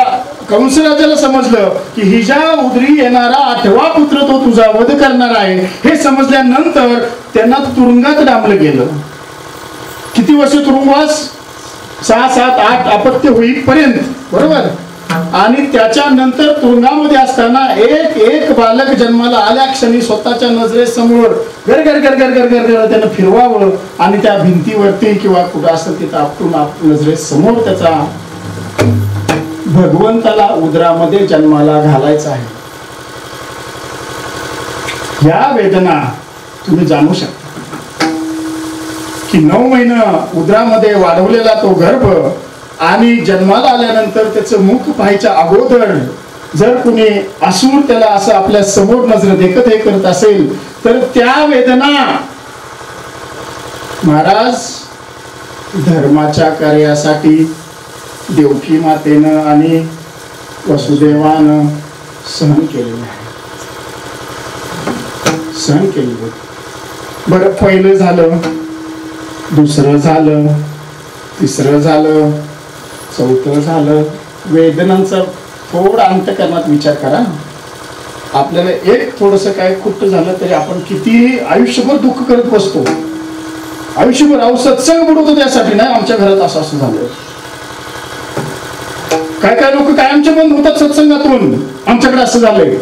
कंसराजाला समजलं की हिच्या उदरी येणारा 8वा पुत्र तो तुझा वध करणार आहे. हे समजल्यानंतर त्यांना तुरुंगात डांबलं गेलं. किती वर्ष तुरुंगवास? 6, 7, 8 अपत्य होईपर्यंत, बरोबर. आणि त्याच्यानंतर तुरुंगामध्ये असताना एक बालक जन्माला आल्या क्षणी स्वतःच्या नजरेसमोर गर गर गर गर गर गर गर त्यानं फिरवावं आणि त्या भिंतीवरती किंवा कुठं असेल तिथं आपटून नजरेसमोर त्याचा भगवंताला उदरामध्ये जन्माला घालायचा आहे. या वेदना तुम्ही जाणू शकता की 9 महिने उदरामध्ये वाढवलेला तो गर्भ आणि जन्माला आल्यानंतर त्याचं मुख पाहायच्या अगोदर जर कुणी असुर त्याला असं आपल्या समोर नजर देखत हे करत असेल तर त्या वेदना महाराज धर्माच्या कार्यासाठी देवकी मातेनं आणि वसुदेवानं सहन केलेलं आहे, सहन केली होती. बरं, पहिलं झालं, दुसरं झालं, तिसरं झालं, चौथं झालं. वेदनांचा थोडा अंतःकरणात विचार करा. आपल्याला एक थोडस काय खुट्ट झालं तरी आपण किती आयुष्यभर दुःख करत बसतो. आयुष्यभर अहो सत्संग बुडवतो त्यासाठी नाही, आमच्या घरात असं झालं. काय काय लोक काय आमचे बंद होतात सत्संगातून, आमच्याकडे असं झालंय.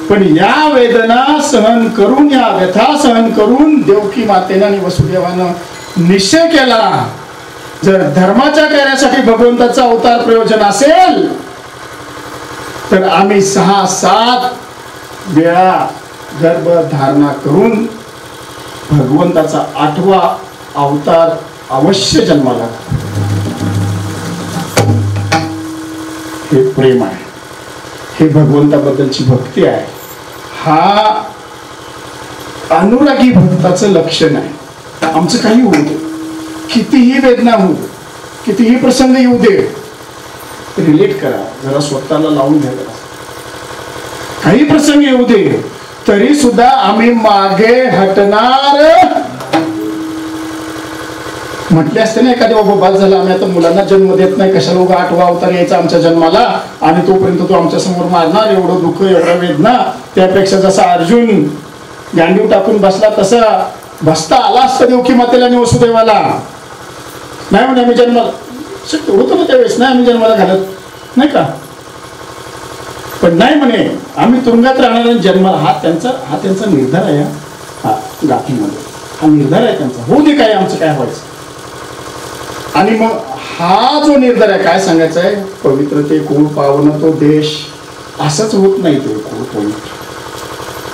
पण या वेदना सहन करून, या व्यथा सहन करून देवकी मातेनं आणि वसुदेवानं निश्चय केला, जर धर्माच्या कार्यासाठी भगवंताचा अवतार प्रयोजन असेल तर आम्ही 6-7 वेळा गर्भ धारणा करून भगवंताचा 8वा अवतार अवश्य जन्माला. हे प्रेम आहे, हे भगवंताबद्दलची भक्ती आहे. हा अनुरागी भक्ताचं लक्षण आहे. आमचं काही होऊ दे, कितीही वेदना होऊ दे, कितीही प्रसंग येऊ दे, रिलेट करा जरा, स्वतःला लावून घ्या. काही प्रसंग येऊ दे तरी सुद्धा आम्ही मागे हटणार. म्हटले असते ना एखाद्या बाबा बाद झाला, आम्ही आता मुलांना जन्म देत नाही, कशाला उगा 8वा अवतार यायचा आमच्या जन्माला आणि तोपर्यंत तो आमच्या समोर मारणार, एवढं दुःख एवढा वेदना. त्यापेक्षा जसा अर्जुन गांडीव टाकून बसला तसा बसता आला असता देवकी मातेला आणि वसुदेवाला. नाही म्हणे आम्ही जन्माला शक्य होतं ना त्यावेळेस, नाही आम्ही जन्माला घालत नाही का, पण नाही म्हणे आम्ही तुरुंगात राहणार आणि जन्माला. हा त्यांचा निर्धार आहे. हा गाठीमध्ये हा निर्धार आहे त्यांचा, होऊ दे काय आमचं काय व्हायचं. आणि मग हा जो निर्धार आहे, काय सांगायचा आहे, पवित्र ते कुळ पावन तो देश. असंच होत नाही ते कुळ पवित्र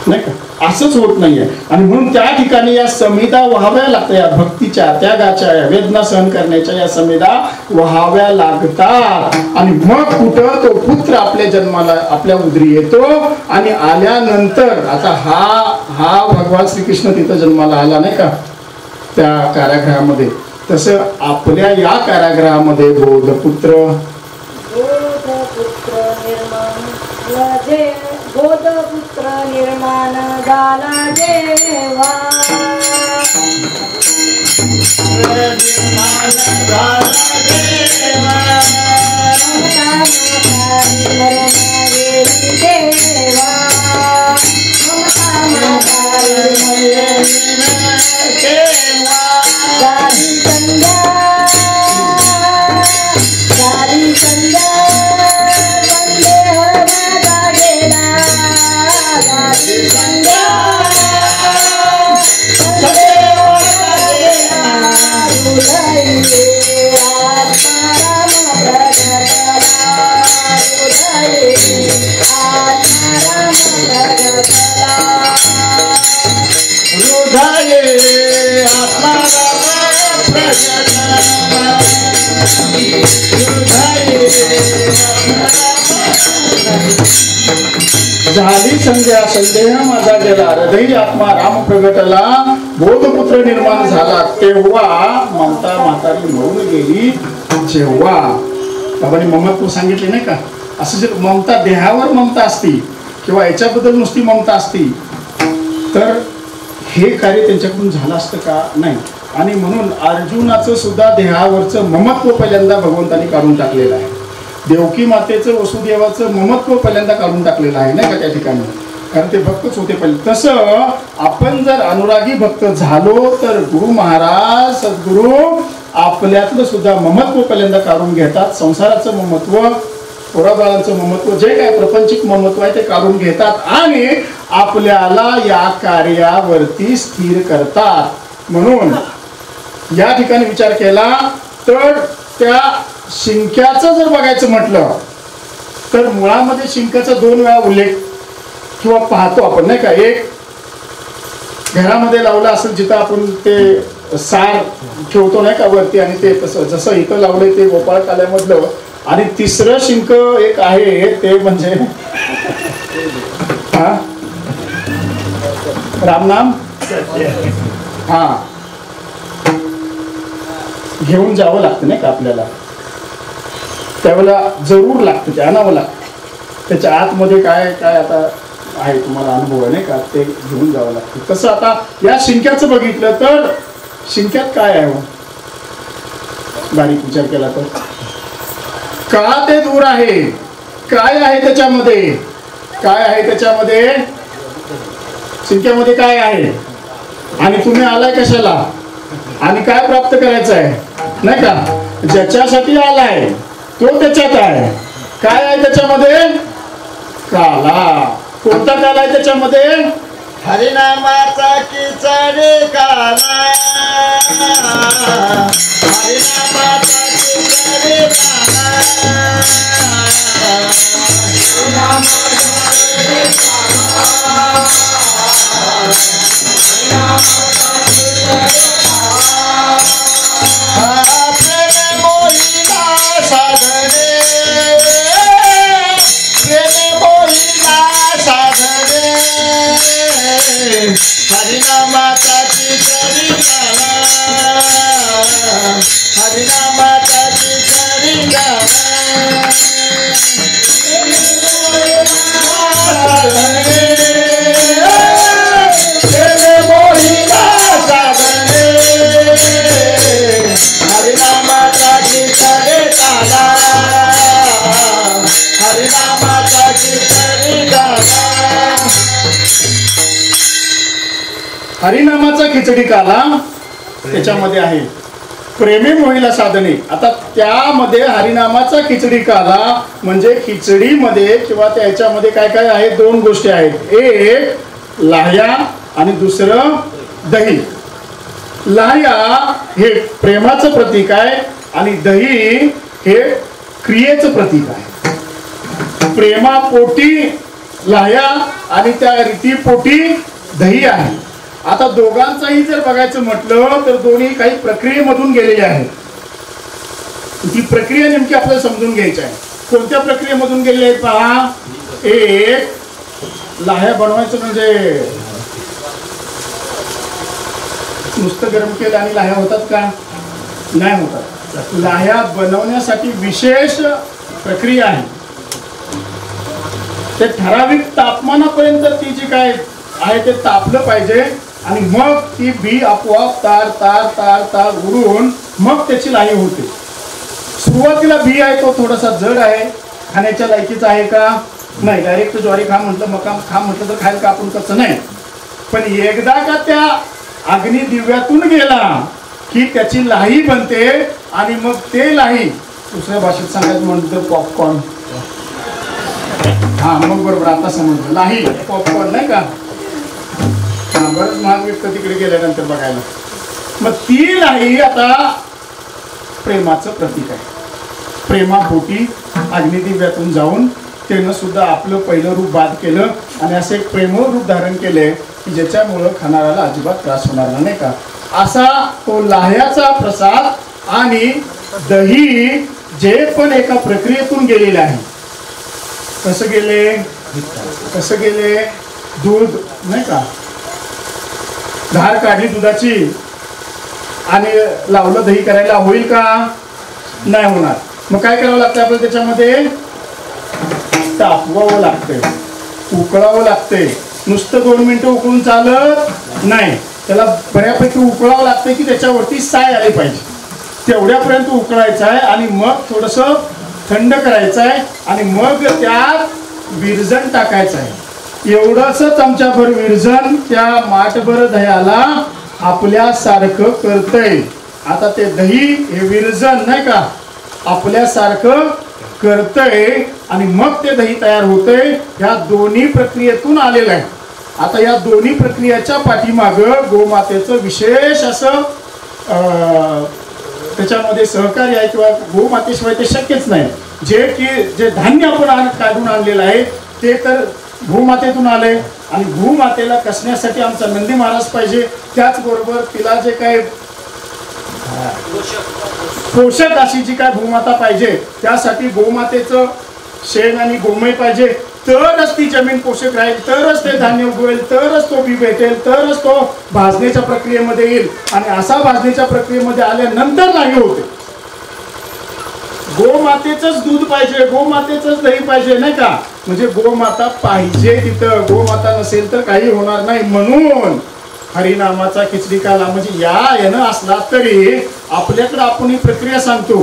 नाही का, असंच होत नाहीये. आणि म्हणून त्या ठिकाणी या संहिता व्हाव्या लागतात, या भक्तीच्या, त्यागाच्या, या वेदना सहन करण्याच्या या संहिता व्हाव्या लागतात. आणि मग कुठं तो पुत्र आपल्या जन्माला आपल्या उदरी येतो. आणि आल्यानंतर आता हा भगवान श्रीकृष्ण तिथं जन्माला आला नाही का त्या कारागृहामध्ये, तसं आपल्या या कारागृहामध्ये बोधपुत्र निर्माण झाला देवा. हृदय झाली संध्या संदेह माझा गेला हृदय आत्मा राम प्रगटला बोधपुत्र निर्माण झाला तेव्हा ममता म्हातारी मरून गेली जेव्हा बाबांनी ममत्व सांगितले नाही का असं जर ममता देहावर ममता असती किंवा याच्याबद्दल नुसती ममता असती तर हे कार्य त्यांच्याकडून झालं असतं का नाही आणि म्हणून अर्जुनाचं सुद्धा देहावरचं ममत्व पहिल्यांदा भगवंतानी काढून टाकलेलं आहे देवकी मातेचं वसुदेवाचं ममत्व पहिल्यांदा काढून टाकलेलं आहे नाही का त्या ठिकाणी कारण ते भक्तच होते पहिले तसं आपण जर अनुरागी भक्त झालो तर गुरु महाराज सद्गुरु आपल्यातलं सुद्धा ममत्व पहिल्यांदा काढून घेतात संसाराचं ममत्व पोराबाळांचं ममत्व जे काय प्रपंचिक ममत्व आहे ते काढून घेतात आणि आपल्याला या कार्यावरती स्थिर करतात म्हणून या ठिकाणी विचार केला तर त्या शिंक्याचं जर बघायचं म्हटलं तर मुळामध्ये शिंक्याचा 2 वेळा उल्लेख किंवा पाहतो आपण नाही का एक घरामध्ये लावलं असेल जिथं आपण ते सार ठेवतो नाही का वरती आणि ते तसं जसं इथं लावलंय ते गोपाळ काल्यामधलं आणि तिसरं शिंक एक आहे ते म्हणजे हा रामनाम हा घेऊन जावं लागतं नाही का आपल्याला त्यावेळेला जरूर लागतं ते आणावं लागतं त्याच्या आतमध्ये काय काय आता आहे तुम्हाला अनुभव आहे नाही का ते घेऊन जावं लागतं तसं आता या शिंक्याचं बघितलं तर शिंक्यात काय आहे बारीक विचार केला तर का ते दूर आहे काय आहे त्याच्यामध्ये काय आहे त्याच्यामध्ये शिंक्यामध्ये काय आहे आणि तुम्ही आलाय कशाला आणि काय प्राप्त करायचं आहे नाही का ज्याच्यासाठी आलाय तो त्याच्यात आहे काय आहे त्याच्यामध्ये काला कोणता काला आहे त्याच्यामध्ये हरिनामाचा किचडी काला हरिनामाचा किचडी हरिनामाचा किचडी काला हरिनामाचा किचडी काला हरिनामाचा किचडी काला हरिनामाचा किचडी काला हरिनामाचा खिचडी काला त्याच्यामध्ये आहे प्रेमे मोहिला साधने आता त्यामध्ये हरिनामाचा खिचडी काला म्हणजे खिचडीमध्ये किंवा त्याच्यामध्ये काय काय आहे 2 गोष्टी आहेत एक लाह्या आणि दुसरं दही लाह्या हे प्रेमाचं प्रतीक आहे आणि दही हे क्रियेचं प्रतीक आहे प्रेमापोटी लाह्या आणि त्या रीतीपोटी दही आहे आता दोघांचाही जर बघायचं म्हटलं तर दोन्ही काही प्रक्रियेमधून गेलेले आहेत ती प्रक्रिया नेमकी आपल्याला समजून घ्यायची आहे कोणत्या प्रक्रियेमधून गेलेले आहेत पहा एक लाह्या बनवायचं म्हणजे नुसतं गरम केलं आणि लाह्या होतात का नाही होतात लाह्या बनवण्यासाठी विशेष प्रक्रिया आहे ते ठराविक तापमानापर्यंत ती जी काय आहे ते तापलं पाहिजे आणि मग ती बी आपोआप तार तार तार तार उडून मग त्याची लाही होते सुरुवातीला बी आहे तो थोडासा जड आहे खाण्याच्या लायकीचा आहे का नाही डायरेक्ट ज्वारी खा म्हटलं मका खा म्हटलं तर खायला का आपण कसं नाही पण एकदा का त्या अग्नी दिव्यातून गेला की त्याची लाही बनते आणि मग ते लाही दुसऱ्या भाषेत सांगायचं म्हणतं पॉपकॉर्न हा मग बरोबर आता समजलं लाही पॉपकॉर्न नाही का बरंच महाग विकतं तिकडे गेल्यानंतर बघायला मग ती लाही आता प्रेमाचं प्रतीक आहे प्रेमापोटी अग्निदिव्यातून जाऊन त्यानं सुद्धा आपलं पहिलं रूप बाद केलं आणि असं एक प्रेमळ रूप धारण केलंय की ज्याच्यामुळं खाणाऱ्याला अजिबात त्रास होणार नाही का असा तो लाह्याचा प्रसाद आणि दही जे पण एका प्रक्रियेतून गेलेले आहे कसं गेले दूध नाही का, धार काढली दुधाची आणि लावलं दही करायला, होईल का? नाही होणार. मग काय करावं लागतं आपल्याला? त्याच्यामध्ये तापवावं लागतंय, उकळावं लागतंय. नुसतं 2 मिनिटं उकळून चालत नाही, त्याला बऱ्यापैकी उकळावं लागतंय की त्याच्यावरती साय आली पाहिजे. तेवढ्यापर्यंत उकळायचं आहे आणि मग थोडंसं थंड करायचं आहे आणि मग त्यात विरजण टाकायचं आहे. एवढंच चमचाभर विरजण त्या माठभर दह्याला आपल्यासारखं करतंय. आता ते दही हे विरजण नाही का आपल्यासारखं करतंय आणि मग ते दही तयार होतंय. ह्या दोन्ही प्रक्रियेतून आलेलं आहे. आता या दोन्ही प्रक्रियेच्या पाठीमागं गोमातेचं विशेष असं त्याच्यामध्ये सहकार्य आहे किंवा गोमातेशिवाय ते शक्यच नाही. जे धान्य आपण काढून आणलेलं आहे ते तर भूमातेतून आले आणि भूमातेला कसण्यासाठी आमचा नंदी महाराज पाहिजे. त्याचबरोबर तिला जे काही पोषक अशी जी काय भूमाता पाहिजे त्यासाठी गोमातेचं शेण आणि गोमय पाहिजे. तरच ती जमीन पोषक राहील, तरच ते धान्य उगवेल, तरच तो बी भेटेल, तरच तो भाजण्याच्या प्रक्रियेमध्ये येईल. आणि असा भाजण्याच्या प्रक्रियेमध्ये आल्यानंतर नाही होते. गोमातेचंच दूध पाहिजे, गोमातेचंच दही पाहिजे नाही का. म्हणजे गोमाता पाहिजे तिथं, गोमाता नसेल तर काही होणार नाही. म्हणून हरिनामाचा खिचडी काला म्हणजे यानं असला तरी आपल्याकडे आपण ही प्रक्रिया सांगतो,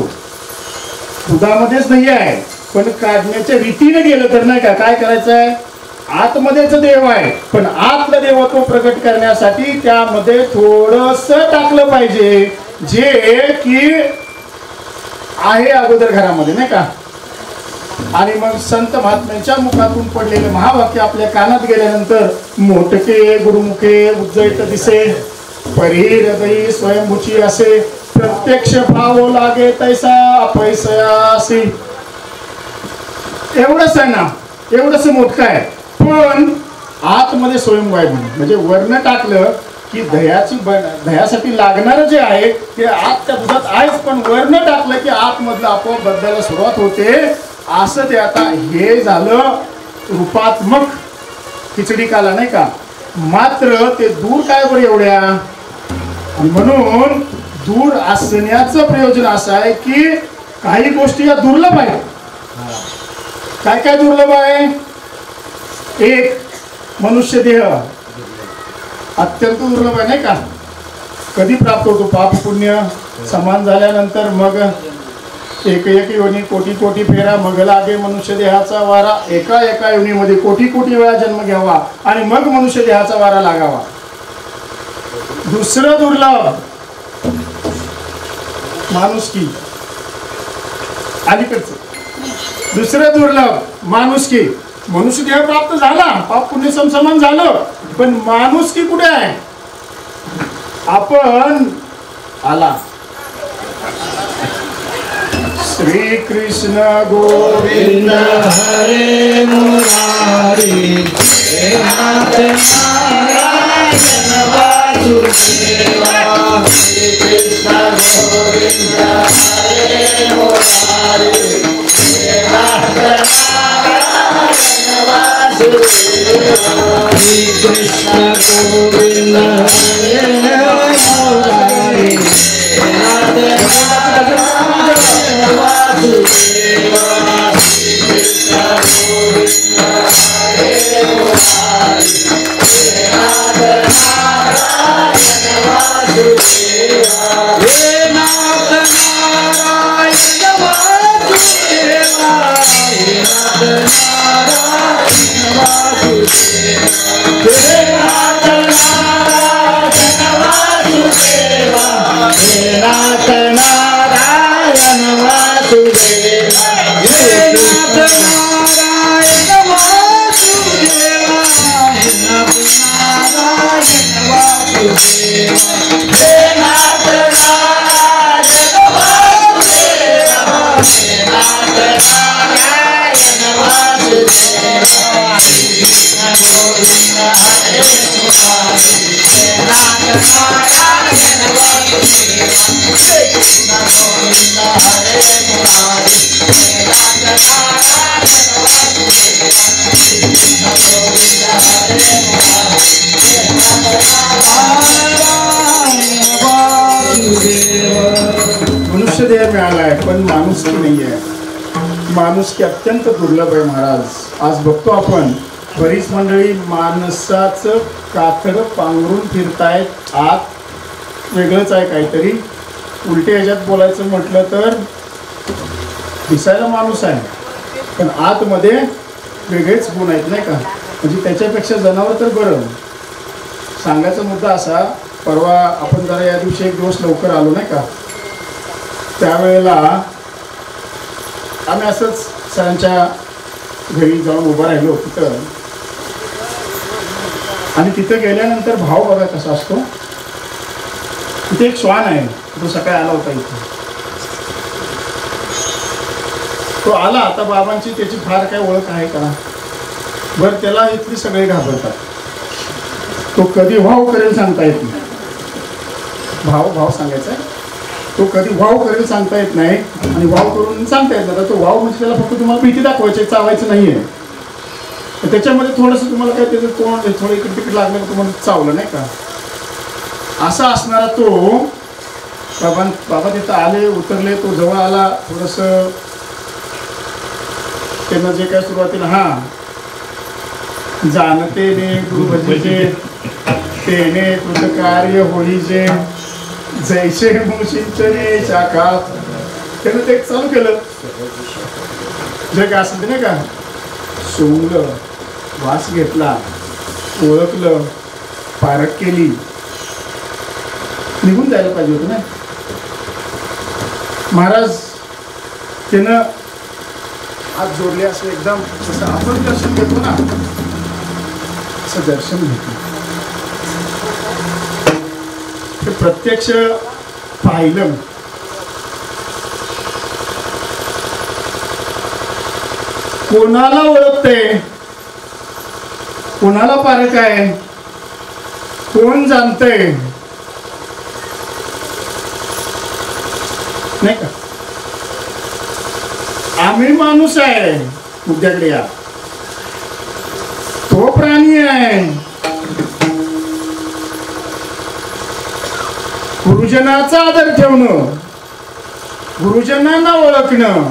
दुधामध्येच नाही आहे पण काढण्याच्या रीतीने गेलं तर नाही का. काय करायचं आहे? आतमध्येच देव आहे पण आतलं देवत्व प्रकट करण्यासाठी त्यामध्ये थोडस टाकलं पाहिजे जे की आहे अगोदर घरामध्ये नाही का. आणि मग संत महात्म्यांच्या मुखातून पडलेले महावाक्य आपल्या कानात गेल्यानंतर मोठके गुरुमुखे उज्जैत दिसे, परी हृदयी स्वयंभूची असे, प्रत्यक्ष भाव लागे तैसा पैसयासी. एवढंच आहे ना, एवढंच मोठं आहे. पण आतमध्ये स्वयंभू आहे म्हणजे वर्ण टाकलं की दह्यासाठी लागणारं जे आहे ते आत त्या दुधात आहेच, पण वर्ण टाकलं की आतमधलं आपोआप बदलायला सुरुवात होते. असं ते आता हे झालं रूपात्मक खिचडी काला नाही का. मात्र ते दूर काय बरं एवढ्या, म्हणून दूर असण्याचं प्रयोजन असं आहे की काही गोष्टी या दुर्लभ आहेत. काय काय दुर्लभ आहे? एक मनुष्य देह अत्यंत दुर्लभ आहे नाही का. कधी प्राप्त होतो? पाप पुण्य समान झाल्यानंतर मग एक योनी कोटी कोटी फेरा मग लागे मनुष्य देहाचा वारा. एका योनीमध्ये कोटी कोटी वेळा जन्म घ्यावा आणि मग मनुष्य देहाचा वारा लागावा. दुसरं दुर्लभ माणुसकी, अलीकडचं. दुसरं दुर्लभ माणुसकी. मनुष्य देह प्राप्त झाला, पाप पुण्य समान झालं, पण माणुसकी कुठे आहे? आपण आला. श्री कृष्ण गोविंद हरे मुरारी हे नाथ नारायण वासुदेवा. श्री कृष्ण गोविंद हरे मुरारी हे नाथ नारायण वासुदेवा. श्री कृष्ण गोविंद हरे मुरारी हे नाथ नारायण वासुदेवा. श्री कृष्ण गोविंद हरे मुरारी हे नाथ नारायण वासुदेवा. हे नाथ नारायण वासुदेवा. हे नाथ नारायण वासुदेवा. हे नाथ नारायण वासुदेवा. हे नाथ नारायण वासुदेवा. हे नाथ नारायण वासुदेवा. हे नाथ नारायण वासुदेवा. हे नाथ नारायण वासुदेवा. हे नाथ नारायण वासुदेवा. श्री कृष्ण गोविंद मिळालाय, पण माणुसकी नाही आहे. माणुसकी अत्यंत दुर्लभ आहे महाराज. आज बघतो आपण बरीच मंडळी माणसाचं कातडं पांघरून फिरतायत. आत वेगळंच आहे काहीतरी. उलटे ह्याच्यात बोलायचं म्हटलं तर दिसायला माणूस आहे, पण आतमध्ये वेगळेच गुण आहेत नाही का. म्हणजे त्याच्यापेक्षा जनावर तर बरं. सांगायचा मुद्दा असा, परवा आपण जरा या दिवशी एक दिवस लवकर आलो नाही का. त्यावेळेला आम्ही असंच सरांच्या घरी जाऊन उभं राहिलो तिथं. आणि तिथं गेल्यानंतर भाव बघा कसा असतो. तिथे एक श्वान आहे, तो सकाळी आला होता इथे. तो आला. आता बाबांची त्याची फार काय ओळख आहे का बरं. त्याला इथली सगळे घाबरतात. तो कधी भाव करेल सांगता येत नाही. भाव सांगायचा आहे. तो कधी वाव करेल सांगता येत नाही. आणि वाव करून सांगता येत नाही. तो वाव म्हणजे त्याला फक्त तुम्हाला भीती दाखवायची, चावायचं नाहीये. तर त्याच्यामध्ये थोडंसं तुम्हाला काय त्याचं तोंड थोडं इकडे तिकडे लागलं तुम्हाला चावलं नाही का. असा असणारा तो बाबा तिथं आले, उतरले. तो जवळ आला. थोडंसं त्यांना जे काय सुरुवातीला जाणते ने गुरुभजेचे तेने कृतकार्य होईजे जैसे मुशिंचने शाखा. त्यानं ते चालू केलं. जे काय असेल ते नाही का, सोंगलं, वास घेतला, ओळखलं, पारख केली, निघून जायला पाहिजे होतं ना महाराज. त्यानं हात जोडले असं एकदम जसं आपण दर्शन घेतो ना असं दर्शन घेतलं. ते प्रत्यक्ष पाहिलं. कोणाला ओळखतंय, कोणाला पारख आहे, कोण जाणतंय नाही का. आम्ही माणूस आहे, मुद्द्याकडे या. तो प्राणी आहे. गुरुजनाचा आदर ठेवणं, गुरुजनांना ओळखणं,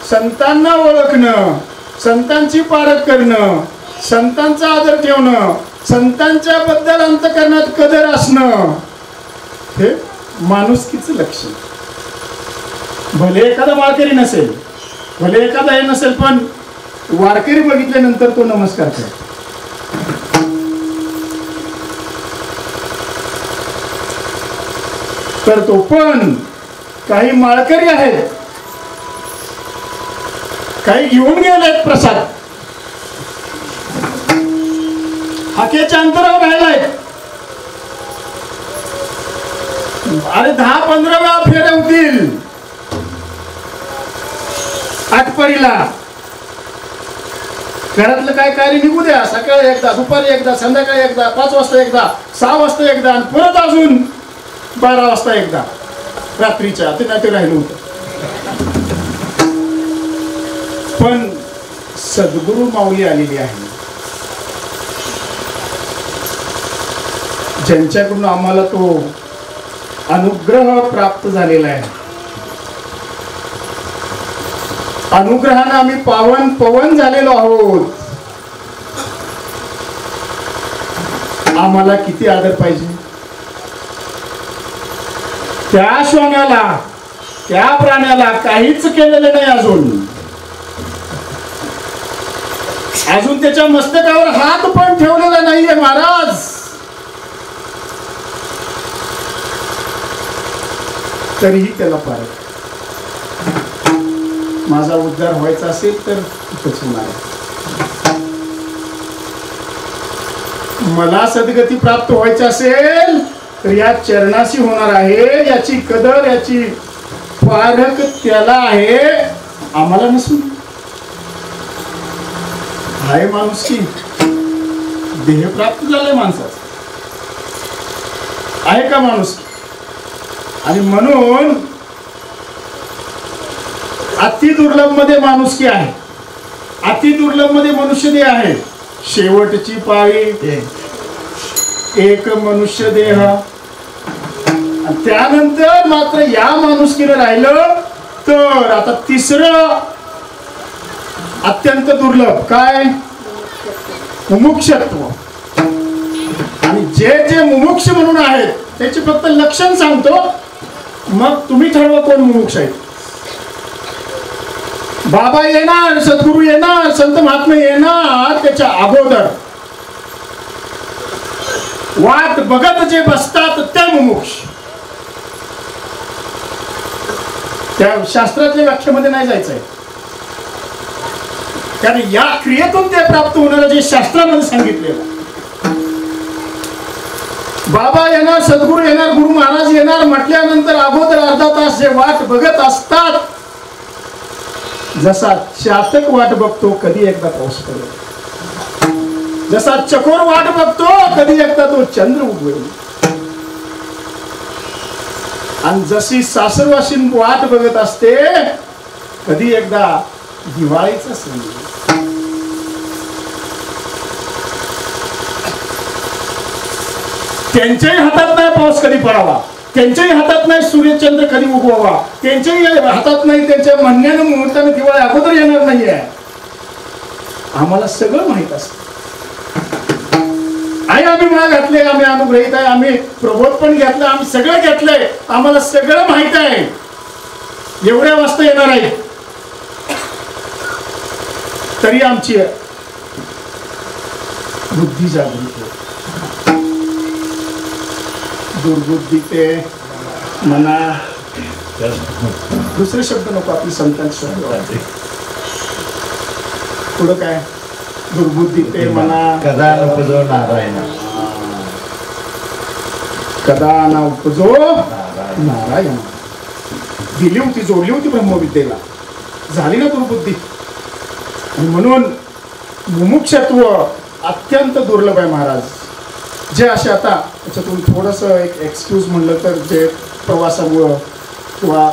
संतांना ओळखणं, संतांची पारख करणं, संतांचा आदर ठेवणं, संतांच्या बद्दल अंतःकरणात कदर असणं, हे माणुसकीचं लक्षण. भले एखादा वारकरी नसेल, भले एखादा हे नसेल, पण वारकरी बघितल्यानंतर तो नमस्कार करतो. तर तो पण काही माळकरी आहेत, काही घेऊन गेलेत प्रसाद, हाकेच्या अंतरावर राहिलाय. अरे 10-15 वेळा फेऱ्या होतील आठपरीला. घरातलं काय कार्य निघू द्या, सकाळी एकदा, दुपारी एकदा, संध्याकाळी एकदा, 5 वाजता एकदा, 6 वाजता एकदा, आणि परत अजून 12 वाजता एकदा रात्रीच्या. ते नाही ते राहिलं होतं. पण सद्गुरु माऊली आलेली आहे, ज्यांच्याकडून आम्हाला तो अनुग्रह प्राप्त झालेला आहे. अनुग्रहानं आम्ही पावन पवन झालेलो आहोत. आम्हाला किती आदर पाहिजे. त्या श्वानाला, त्या प्राण्याला काहीच केलेलं नाही अजून त्याच्या मस्तकावर हात पण ठेवलेला नाहीये महाराज. तरीही त्याला पारख. माझा उद्धार व्हायचा असेल तर तिथंच होणार आहे. मला सद्गती प्राप्त व्हायची असेल तर या चरणाशी होणार आहे. याची कदर, याची पारख त्याला आहे, आम्हाला नसून. आहे माणुसकी, देह प्राप्त झालाय माणसाचा. आहे का माणुसकी. आणि म्हणून अति दुर्लभ मध्ये माणुसकी आहे, अति दुर्लभ मध्ये मनुष्य देह आहे. शेवटची पाळी एक मनुष्य देह. त्यानंतर मात्र या माणुसकीला राहिलं तर आता तिसरं अत्यंत दुर्लभ काय? मुमुक्षत्व. आणि जे जे मुमुक्ष म्हणून आहेत त्याचे फक्त लक्षण सांगतो, मग तुम्ही ठरवा कोण मुमुक्ष आहे. बाबा येणार, सद्गुरू येणार, संत महात्मे येणार, त्याच्या अगोदर वाट बघत जे बसतात त्या मुमुक्ष. त्या शास्त्रातल्या व्याख्येमध्ये नाही जायचंय, कारण या क्रियेतून ते प्राप्त होणारं जे शास्त्रामध्ये सांगितलेलं. बाबा येणार, सद्गुरू येणार, गुरु महाराज येणार म्हटल्यानंतर अगोदर अर्धा तास जे वाट बघत असतात, जसा चातक वाट बघतो कधी एकदा पाऊस पडेल, जसा चकोर वाट बघतो कधी एकदा तो चंद्र उगवेल, आणि जशी सासरवासीन वाट बघत असते कधी एकदा दिवाळीचा सण. त्यांच्याही हातात नाही पाऊस कधी पडावा, त्यांच्याही हातात नाही सूर्यचंद्र कधी उगवावा, त्यांच्याही हातात नाही त्यांच्या म्हणण्यानं मुहूर्ताने दिवाळी अगोदर येणार नाहीये. आम्हाला सगळं माहित असतं. आम्ही मला घातले, आम्ही अनुग्रहित आहे, आम्ही प्रबोध पण घेतलं, आम्ही सगळं घेतलंय, आम्हाला सगळं माहित आहे. एवढ्या वाजता येणार आहे तरी आमची बुद्धी जागृत आहे. दुर्बुद्धी ते मना, दुसरे शब्द नको आपली संतांचे शब्द. पुढं काय? दुर्बुद्धी ते मना कदा न उपजो नारायण, कदा न उपजो नारायण. दिली होती, जोडली होती ब्रह्मविद्येला, झाली ना दुर्बुद्धी. आणि म्हणून मुमुक्षत्व अत्यंत दुर्लभ आहे महाराज. जे असे आता त्याच्यातून थोडंसं एक एक्सक्यूज म्हणलं तर, जे प्रवासामुळं किंवा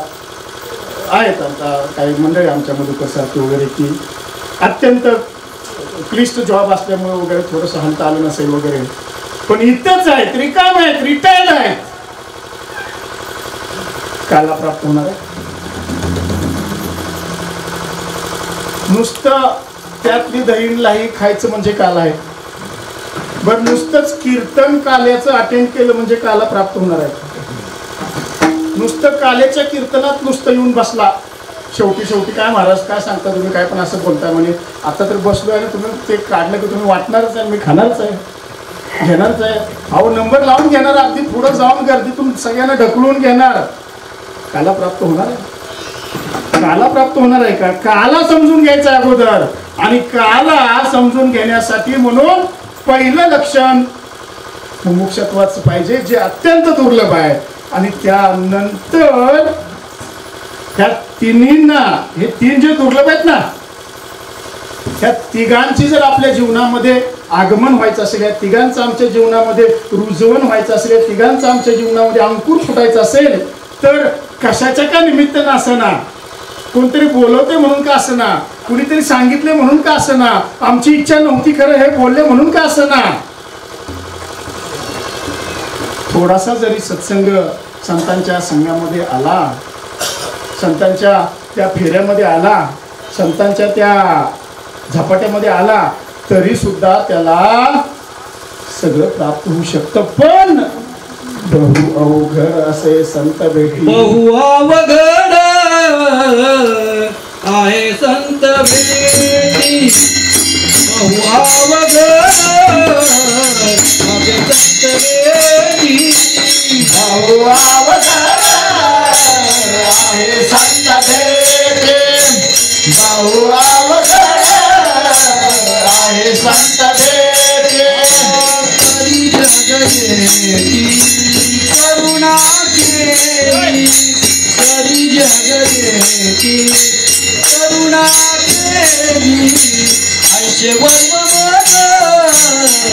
आहेत आता काही मंडळी आमच्यामध्ये कसं वगैरे की अत्यंत क्लिष्ट जॉब असल्यामुळे वगैरे थोडंसं हलता आलं नसेल वगैरे, पण इथंच आहेत, रिकाम आहेत, रिटायर्ड आहेत. काला प्राप्त होणार आहे. नुसतं त्यातली दहीलाही खायचं म्हणजे काला आहे. बरं, नुसतंच कीर्तन काल्याचं अटेंड केलं म्हणजे काला प्राप्त होणार आहे. नुसतं काल्याच्या कीर्तनात नुसतं येऊन बसला, शेवटी काय महाराज काय सांगता तुम्ही, काय पण असं बोलताय म्हणे. आता तर बसलो आहे, तुम्ही ते काढलं की तुम्ही वाटणारच आहे, मी खाणारच आहे, घेणारच आहे. अहो नंबर लावून घेणार, अगदी पुढं जाऊन गर्दीतून सगळ्यांना ढकलून घेणार. काला प्राप्त होणार आहे? काला प्राप्त होणार आहे का? काला समजून घ्यायचा अगोदर. आणि काला समजून घेण्यासाठी म्हणून पहिलं लक्षण मुमुक्षत्वाचं पाहिजे, जे अत्यंत दुर्लभ आहे. आणि त्यानंतर त्या तिन्हींना, हे तीन जे दुर्लभ आहेत ना, त्या तिघांची जर आपल्या जीवनामध्ये आगमन व्हायचं असेल, या तिघांचं आमच्या जीवनामध्ये रुजवण व्हायचं असेल, या तिघांचं आमच्या जीवनामध्ये अंकुर फुटायचं असेल, तर कशाच्या का निमित्तानं असना, कोणतरी बोलवते म्हणून का असना, कुणीतरी सांगितले म्हणून का असना, आमची इच्छा नव्हती खरं हे बोलले म्हणून का असना, थोडासा जरी सत्संग संतांच्या संघामध्ये आला, संतांच्या त्या फेऱ्यामध्ये आला, संतांच्या त्या झपाट्यामध्ये आला, तरी सुद्धा त्याला सगळं प्राप्त होऊ शकतं. पण बहु अवघड असे संत भेटी, बहु अवघड आहे संत भेटी, बहु अवघड आहे संत भेटी, बहु अवघड आहे संत भेटी, बहु अवघड आहे संत भेटी. करी जगदेती करुणा केली, करी जगदेती करुणा केली, ऐसे वर्म मन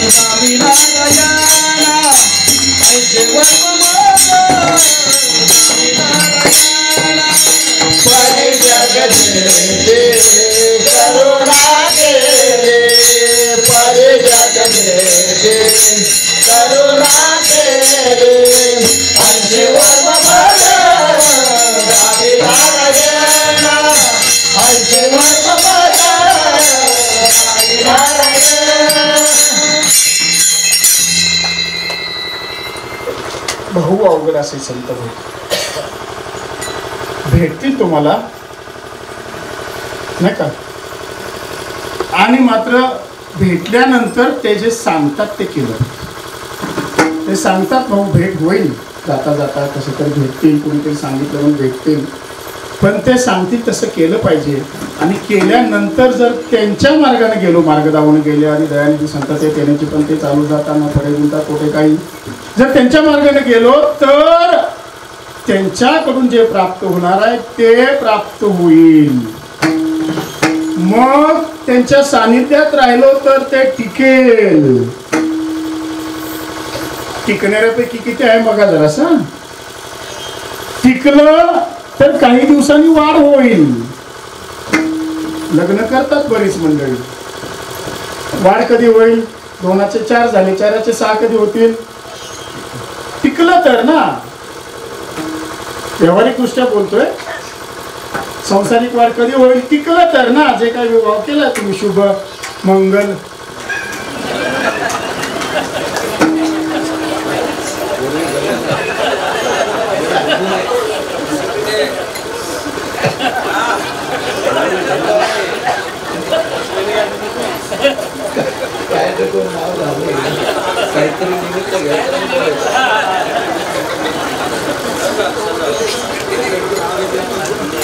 नावी नारायणा, ऐसे वर्म मन नावी नारायणा. परि जगदेती करुणा केली, परि जगदेती करुणा केली, ऐसे वर्म मन नावी नारायणा. भाऊ अवघड असे संत भेटतील तुम्हाला, नाही का? आणि मात्र भेटल्यानंतर ते जे सांगतात ते केलं. ते सांगतात भाऊ भेट होईल, जाता जाता कसं तरी भेटतील, कोणीतरी सांगितलं म्हणून भेटतील, पण ते सांगतील तसं केलं पाहिजे. आणि केल्यानंतर जर त्यांच्या मार्गाने गेलो, मार्ग दावून गेले आणि दयानिधी संतात येण्याची पण ते चालू जाताना पुढे गुंता कुठे काही, जर त्यांच्या मार्गाने गेलो तर त्यांच्याकडून जे प्राप्त होणार आहे ते प्राप्त होईल. मग त्यांच्या सानिध्यात राहिलो तर ते टिकेल. टिकणाऱ्यापैकी किती आहे बघा जरासं. टिकलं तर काही दिवसांनी वाढ होईल. लग्न करतात बरीच मंडळी, वाढ कधी होईल? 2चे 4 झाले, 4चे 6 कधी होतील? टिकलं तर ना. व्यावहारिक दृष्ट्या बोलतोय, संसारिक वाढ कधी होईल? टिकलं तर ना. जे काही विवाह केला तुम्ही शुभ मंगल,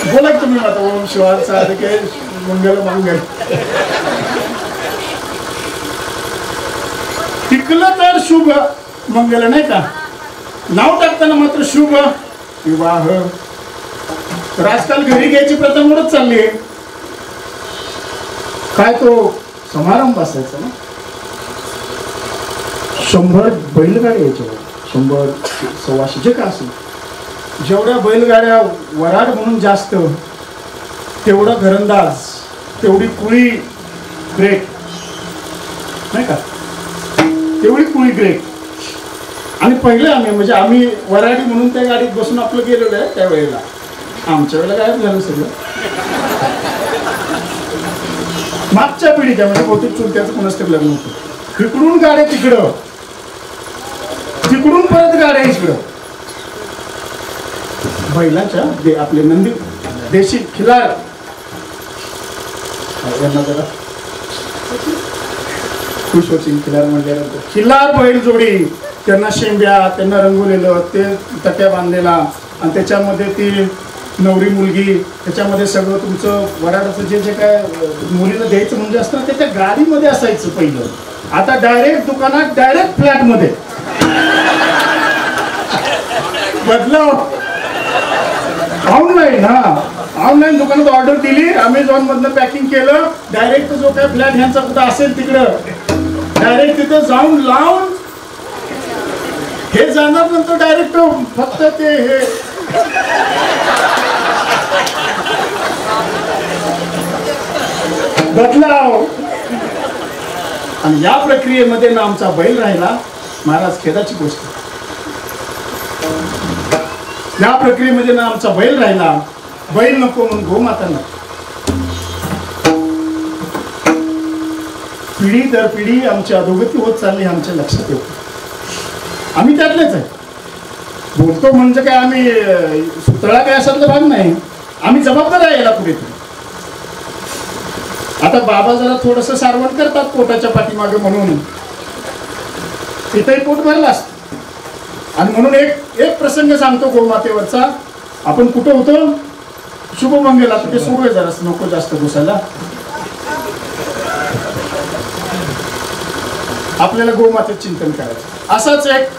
बोला तुम्ही आता ओम शिवाचा मंगल मंगल. टिकलं तर शुभ मंगल, नाही का? नाव टाकताना मात्र शुभ विवाह. तर आजकाल घरी घ्यायची प्रथा मोडत चालली आहे. काय तो समारंभ असायचा ना, 100 बैलगाड्या यायच्या, 100 125 जे का असेल, जेवढ्या बैलगाड्या वराड म्हणून जास्त, तेवढा घरंदाज, तेवढी कुळी ग्रेट, नाही का? तेवढी कुळी ग्रेट. आणि पहिले आम्ही वराडी म्हणून त्या गाडीत बसून आपलं गेलेलो आहे. त्यावेळेला आमच्या वेळेला गायब झालं सगळं. मागच्या पिढीच्या म्हणजे बहुतेक चुलत्याचं कोणाच तरी लग्न होतं. इकडून गाड्या तिकडं, तिकडून परत गाड्या इकडं. बैलाच्या आपले नंदी देशी खिलार, यांना जरा खुश होतील. खिलार म्हणल्यानंतर खिलार बैल जोडी, त्यांना शेंब्या, त्यांना रंगवलेलं, ते तट्या बांधलेला, आणि त्याच्यामध्ये ती नवरी मुलगी, त्याच्यामध्ये सगळं तुमचं वराडाचं जे जे काय मुलीला द्यायचं म्हणजे असतं ना, त्याच्या गाडीमध्ये असायचं पहिलं. आता डायरेक्ट दुकानात, डायरेक्ट फ्लॅटमध्ये बदलाव. ऑनलाईन, ऑनलाईन दुकानात ऑर्डर दिली, अमेझॉन मधनं पॅकिंग केलं, डायरेक्ट जो काय फ्लॅट ह्यांचा कुठं असेल तिकडं डायरेक्ट तिथं जाऊन लावून हे जाणार. नंतर डायरेक्ट फक्त ते हे बदलाव. आणि या प्रक्रियेमध्ये ना आमचा बैल राहिला. महाराज खेदाची गोष्ट, या प्रक्रियेमध्ये ना आमचा बैल राहिला. बैल नको म्हणून गोमाता नको. पिढी दर पिढी आमची अधोगती होत चालली, आमच्या लक्षात येतो. आम्ही त्यातलेच आहे. बोलतो म्हणजे काय आम्ही सुतळा काय असातला भाग नाही. आम्ही जबाबदार आहे याला पुढे. आता बाबा जरा थोडस सारवण करतात पोटाच्या पाठीमागे म्हणून, तिथंही पोट भरला असत. आणि म्हणून एक प्रसंग सांगतो गोमातेवरचा. आपण कुठं होतो? शुभमंगल. ते सोडूया जरा, नको जास्त घुसायला. आपल्याला गोमातेचं चिंतन करायचं. असाच एक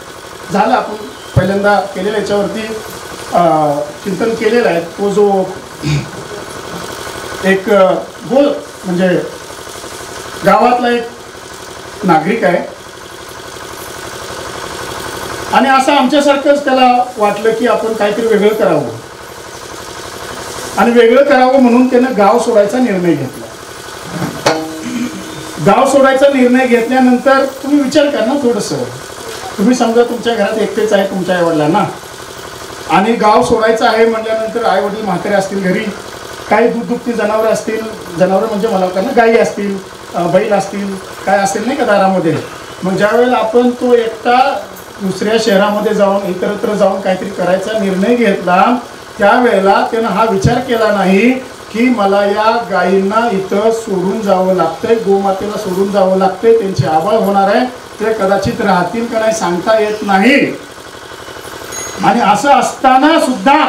झालं, आपण पहिल्यांदा केलेल्या याच्यावरती चिंतन केलेलं आहे. तो जो एक गोल म्हणजे गावातला एक नागरिक आहे, आणि असं आमच्यासारखंच त्याला वाटलं की आपण काहीतरी वेगळं करावं, आणि वेगळं करावं म्हणून त्यानं गाव सोडायचा निर्णय घेतला. गाव सोडायचा निर्णय घेतल्यानंतर तुम्ही विचार करा ना थोडंसं. तुम्ही समजा तुमच्या घरात एकटेच आहे तुमच्या आईवडिलांना, आणि गाव सोडायचं आहे म्हटल्यानंतर आईवडील म्हातारे असतील घरी, काही दूध दुभती जनावरं असतील, जनावरं म्हणजे मला कारण गाई असतील, बैल असतील, काय असेल नाही का दारामध्ये. मग ज्यावेळेला आपण तो एकटा दुसऱ्या शहरामध्ये जाऊन इतरत्र जाऊन काहीतरी करायचा निर्णय घेतला, त्यावेळेला त्यानं हा विचार केला नाही की मला या गायींना इथं सोडून जावं लागतंय, गोमातेला सोडून जावं लागतंय, त्यांची आबाळ होणार आहे, ते कदाचित राहतील का नाही सांगता येत नाही. आणि असं असताना सुद्धा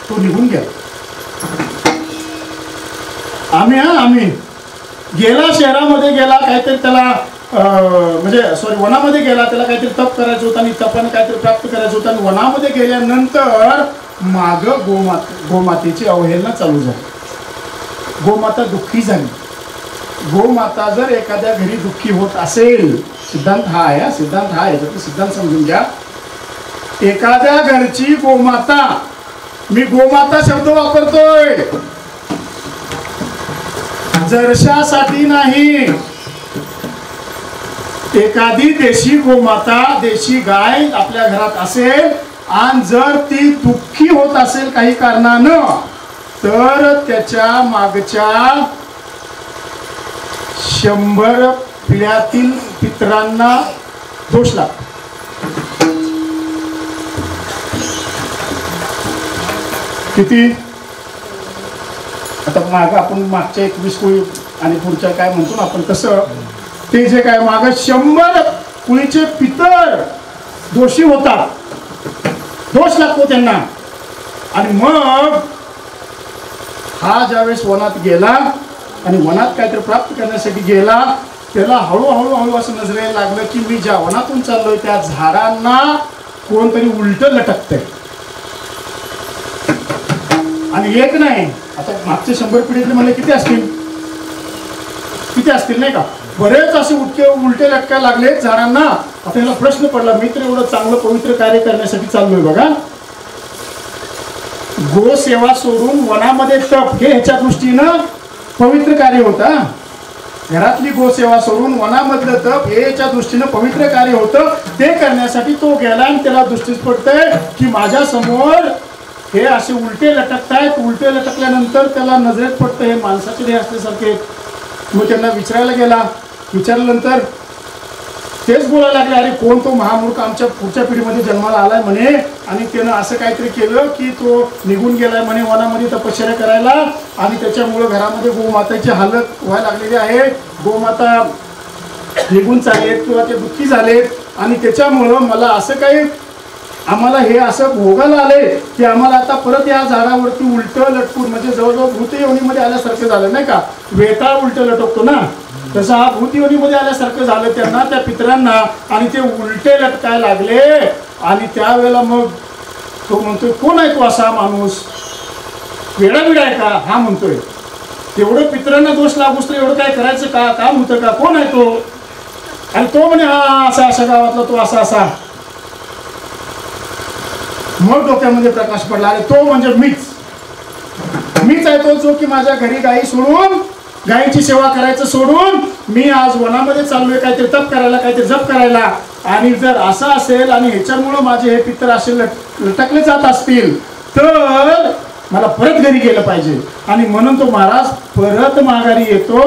तो निघून गेला. आम्ही गेला, शहरामध्ये गेला, काहीतरी त्याला म्हणजे वनामध्ये गेला, त्याला काहीतरी तप करायचं होतं आणि तपाने काहीतरी प्राप्त करायचं होतं. आणि वनामध्ये गेल्यानंतर माग गोमातेची अवहेलना चालू झाली. गोमाता दुःखी झाली. गोमाता जर एखाद्या घरी दुःखी होत असेल, सिद्धांत हा आहे, सिद्धांत हा आहे, सिद्धांत समजून घ्या. एखाद्या घरची गोमाता, मी गोमाता शब्द वापरतोय जरशासाठी नाही, एखादी देशी गोमाता, देशी गाय आपल्या घरात असेल आणि जर ती दुःखी होत असेल काही कारणानं, तर त्याच्या मागच्या 100 पिढ्यातील पितरांना दोष लागतो. किती? आता माग आपण मागच्या 21 कुळी आणि पुढच्या काय म्हणतो ना आपण, तसं ते जे काय माग 100 कुळीचे पितर दोषी होतात, दोष लागतो त्यांना. आणि मग हा ज्यावेळेस वनात गेला आणि वनात काहीतरी प्राप्त करण्यासाठी गेला, त्याला हळूहळू असं नजरेला लागलं की मी ज्या वनातून चाललोय त्या झाडांना कोणतरी उलट लटकतंय. आणि एक नाही, आता मागचे 100 पिढीतले म्हणले किती असतील नाही का, बरेच असे उलटे लटकायला लागले झाडांना. आपल्याला प्रश्न पडला, मी तर एवढं चांगलं पवित्र कार्य करण्यासाठी चाललोय बघा, गोसेवा सोडून वनामध्ये तप, हे ह्याच्या दृष्टीनं पवित्र कार्य होतं. घरातली गोसेवा सोडून वनामधलं तप हे याच्या दृष्टीनं पवित्र कार्य होतं. ते करण्यासाठी तो गेला आणि त्याला दृष्टीस पडतंय की माझ्या समोर हे असे उलटे लटकतायत. उलटे लटकल्यानंतर त्याला नजरेत पडतं हे माणसाचे देह असल्यासारखे. मग त्यांना विचारायला गेला, विचारल्यानंतर तेच बोलायला लागले, अरे कोण तो महामूर्ख आमच्या पुढच्या पिढीमध्ये जन्माला आलाय म्हणे, आणि त्यानं असं काहीतरी केलं की तो निघून गेलाय म्हणे वनामध्ये तपश्चर्या करायला, आणि त्याच्यामुळं घरामध्ये गोमाताची हालत व्हायला लागलेली आहे. गोमाता निघून चाललेत किंवा ते दुःखी झालेत, आणि त्याच्यामुळं मला असं काही आम्हाला हे असं भोगायला आले की आम्हाला आता परत या झाडावरती उलट लटकून, म्हणजे जवळजवळ भूत योनीमध्ये आल्यासारखं झालं नाही का, वेताळ उलट लटकतो ना, तसं हा भूत योनीमध्ये आल्यासारखं झालं त्यांना, त्या पितरांना. आणि ते उलटे लटकायला लागले. आणि त्यावेळेला मग तो म्हणतोय, कोण आहे तो असा माणूस, वेडाबिडा आहे का, हा म्हणतोय. तेवढं पितरांना दोष लागूस तर एवढं काय करायचं का, काम होतं का, कोण आहे तो. आणि तो म्हणे हा असा अशा गावातला तो असा. मग डोक्यामध्ये प्रकाश पडला, अरे तो म्हणजे मीच आहे तो, जो की माझ्या घरी गायी सोडून, गायीची सेवा करायचं सोडून मी आज वनामध्ये चाललोय काहीतरी तप करायला, काहीतरी जप करायला. आणि जर असं असेल आणि ह्याच्यामुळं माझे हे पितर असे लटकले जात असतील तर मला परत घरी गेलं पाहिजे. आणि म्हणून तो महाराज परत माघारी येतो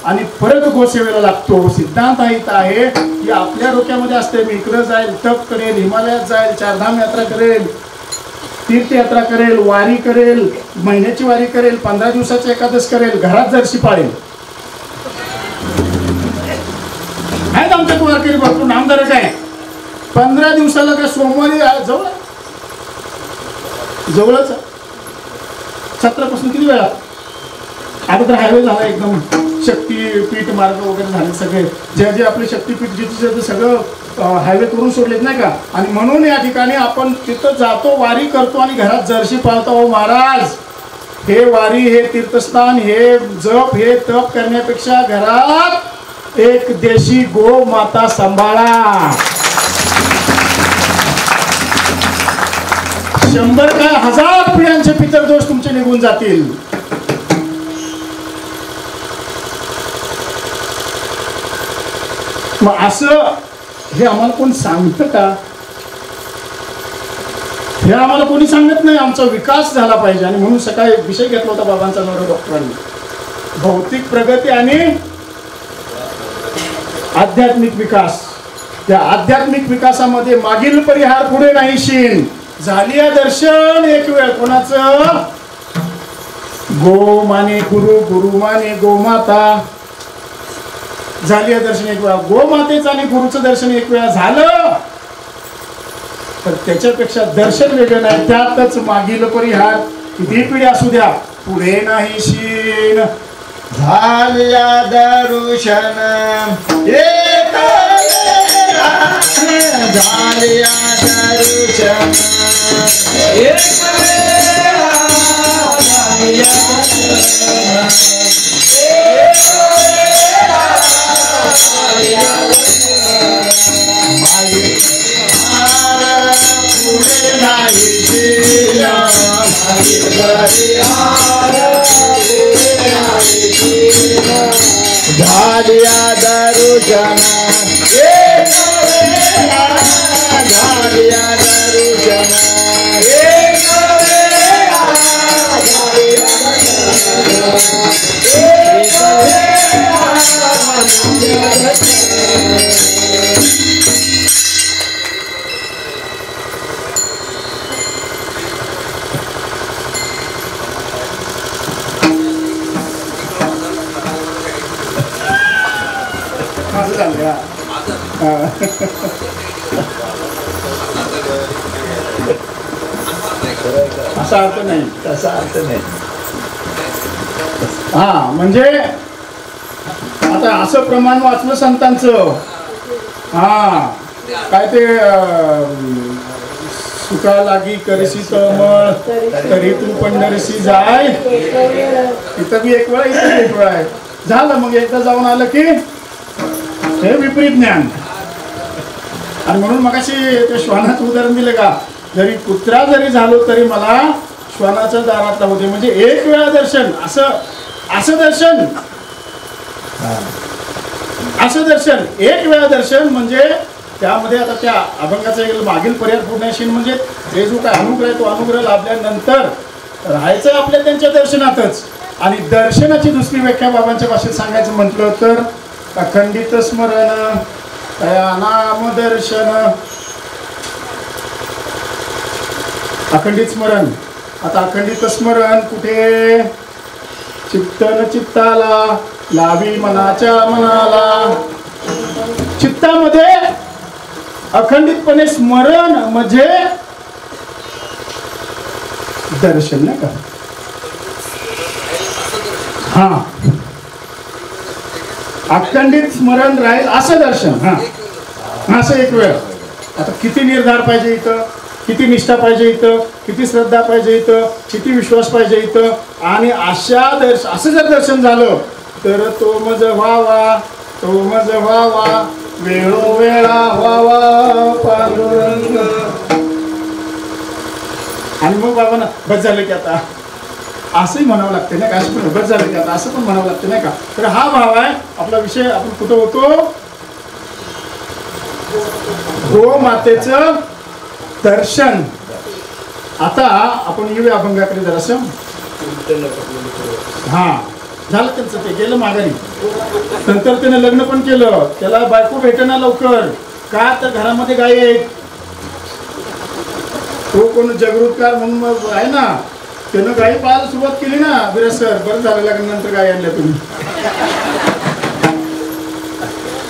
आणि परत गोसेवेला लागतो. सिद्धांत इथं आहे की आपल्या डोक्यामध्ये असते, मी इकडं जाईल, तप करेल, हिमालयात जाईल, 4 धाम यात्रा करेल, तीर्थयात्रा करेल, वारी करेल, महिन्याची वारी करेल, 15 दिवसाची एकादश करेल, घरात जर्शी पाळेल. आहेत आमच्यात वारकरी भरपूर नामदार काय 15 दिवसाला काय सोमवारी जवळच छत्रापासून किती वेळा. आता तर हायवे झाला एकदम, शक्तीपीठ मार्ग वगैरे झाले सगळे, जे आपले शक्तीपीठ जिथे सगळं हायवे करून सोडलेत नाही का. आणि म्हणून या ठिकाणी आपण तिथं जातो, वारी करतो आणि घरात जर्शी पाळतो. हो महाराज, हे वारी, हे तीर्थस्थान, हे जप, हे तप करण्यापेक्षा घरात एक देशी गो माता सांभाळा. 100 काय 1000 पिढ्यांचे पितर दोष तुमचे निघून जातील. मग असं हे आम्हाला कोण सांगतं का? हे आम्हाला कोणी सांगत नाही. आमचा विकास झाला पाहिजे. आणि म्हणून सकाळी विषय घेतला होता बाबांचा नवरा डॉक्टरांनी, भौतिक प्रगती आणि आध्यात्मिक विकास. त्या आध्यात्मिक विकासामध्ये मागील परिहार पुढे नाही शीन. झाली या दर्शन एक वेळ कोणाचं? गो माने गुरु, गुरु माने गोमाता. झाली या दर्शन एक वेळा गोमातेचं आणि गुरुचं दर्शन एक वेळा झालं तर त्याच्यापेक्षा दर्शन वेगळं नाही. त्यातच मागील परिहार किती पिढी असू द्या पुढे नाही शीन. झाल्या दर्शन एक वेळा, झाल्या दर्शन एक वेळा, झाल्या पुढे नाही शीन. झाल्या दर्शन एक वेळा, झाल्या दर्शन एक वेळा, एक असं झालं का? असा अर्थ नाही, तसा अर्थ नाही. हा म्हणजे आता असं प्रमाण वाचलं संतांचं. हा काय ते सुका लागी करशी तळमळ तरी तू पंढरशी जाय. इथं बी एक वेळा इथं एक वेळा आहे. झालं मग एकदा जाऊन आलं की हे विपरीत ज्ञान. आणि म्हणून मगाशी ते श्वानाचं उदाहरण दिलं का, जरी कुत्रा जरी झालो तरी मला श्वानाच्या दारात होते. म्हणजे एक वेळा दर्शन, असं दर्शन, असं दर्शन एक वेळा दर्शन. म्हणजे त्यामध्ये आता त्या अभंगाचा मागील पर्याय पूर्णशील म्हणजे हे जो काय अनुग्रह आहे तो अनुग्रह लाभल्यानंतर राहायचं आपल्या त्यांच्या दर्शनातच. आणि दर्शनाची दुसरी व्याख्या बाबांच्या भाषेत सांगायचं म्हटलं तर अखंडित स्मरण, नाम दर्शन. अखंडित स्मरण. आता अखंडित स्मरण कुठे? चित्तन चित्ताला लावी मनाच्या मनाला. चित्तामध्ये अखंडितपणे स्मरण म्हणजे दर्शन नाही का? हा अखंडित स्मरण राहील असं दर्शन. हा असं एक वेळ. आता किती निर्धार पाहिजे इथं, किती निष्ठा पाहिजे इथं, किती श्रद्धा पाहिजे इथं, किती विश्वास पाहिजे इथं. आणि असं जर दर्शन झालं तर तो मज व्हावा, तो मज व्हावा, वेळोवेळा व्हावा पांडुरंग. आणि मग बाबा ना बस झालं की आता असंही म्हणावं लागते नाही का, असं पण बस झालं की आता असं पण म्हणावं लागते नाही का. तर हा भाव आहे आपला विषय. आपण कुठं होतो? गो मातेचं दर्शन. आता आपण येऊया अभंगाकडे जरासं. हा झालं त्यांचं, ते गेलं माघारी. नंतर त्याने लग्न पण केलं. त्याला बायको भेटेना लवकर का, तर घरामध्ये गायी आहेत. तो कोण जागृतकार म्हणून मग आहे ना, त्यानं गायी पाहायला सुरुवात केली ना. बिराज सर बरं झालं लग्नानंतर गायी आणल्या तुम्ही.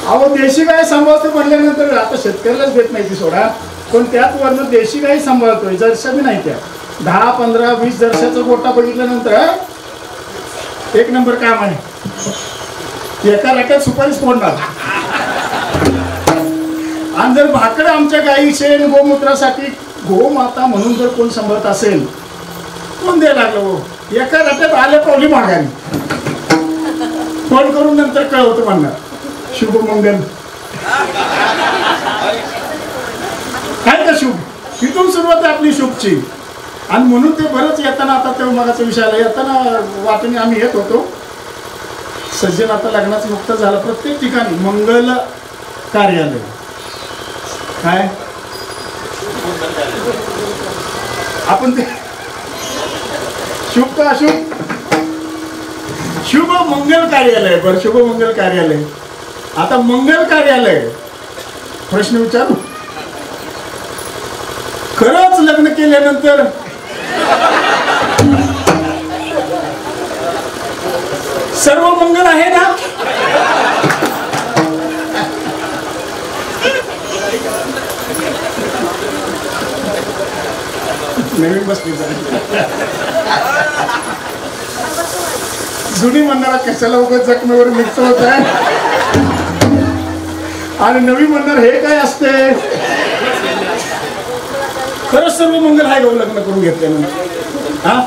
अहो देशी गाय सांभाळतो म्हणल्यानंतर आता शेतकऱ्यालाच भेट नाही ती सोडा, पण त्यात वरनं देशी गायी सांभाळतोय. जर्शा बी नाही त्या 10, 15, 20 जर्शाचा गोटा बघितल्यानंतर एक नंबर काम आहे. एका राख्यात सुपारीच फोडणार. आणि जर भाकड आमच्या गायी शेण गोमूत्रासाठी गोमाता म्हणून जर कोण सांभाळत असेल, कोण द्यायला लागलं हो. एका राख्यात आल्या पावली माघारी. फोन करून नंतर कळवतो म्हणणार शुभमंगल काय का शुभ. तिथून सुरुवात आहे आपली शुभची. आणि म्हणून ते बरंच येताना आता ते मगाचा विषय आला. येताना वाटेने आम्ही येत होतो. सज्जन आता लग्नाचं नुकतं झालं. प्रत्येक ठिकाणी मंगल कार्यालय. काय आपण ते शुभ का अशुभ? शुभ मंगल कार्यालय. बरं शुभ मंगल कार्यालय. आता मंगल कार्यालय प्रश्न विचारू. खरंच लग्न केल्यानंतर सर्व मंगल आहे ना? नवीन बसली जुनी म्हणणारा कशाला उगाच जखमेवर मिक्स होत आहे आणि नवी म्हणणार हे काय असते. खरंच सर्व मंगल आहे गो लग्न करून घेतल्यानंतर. हा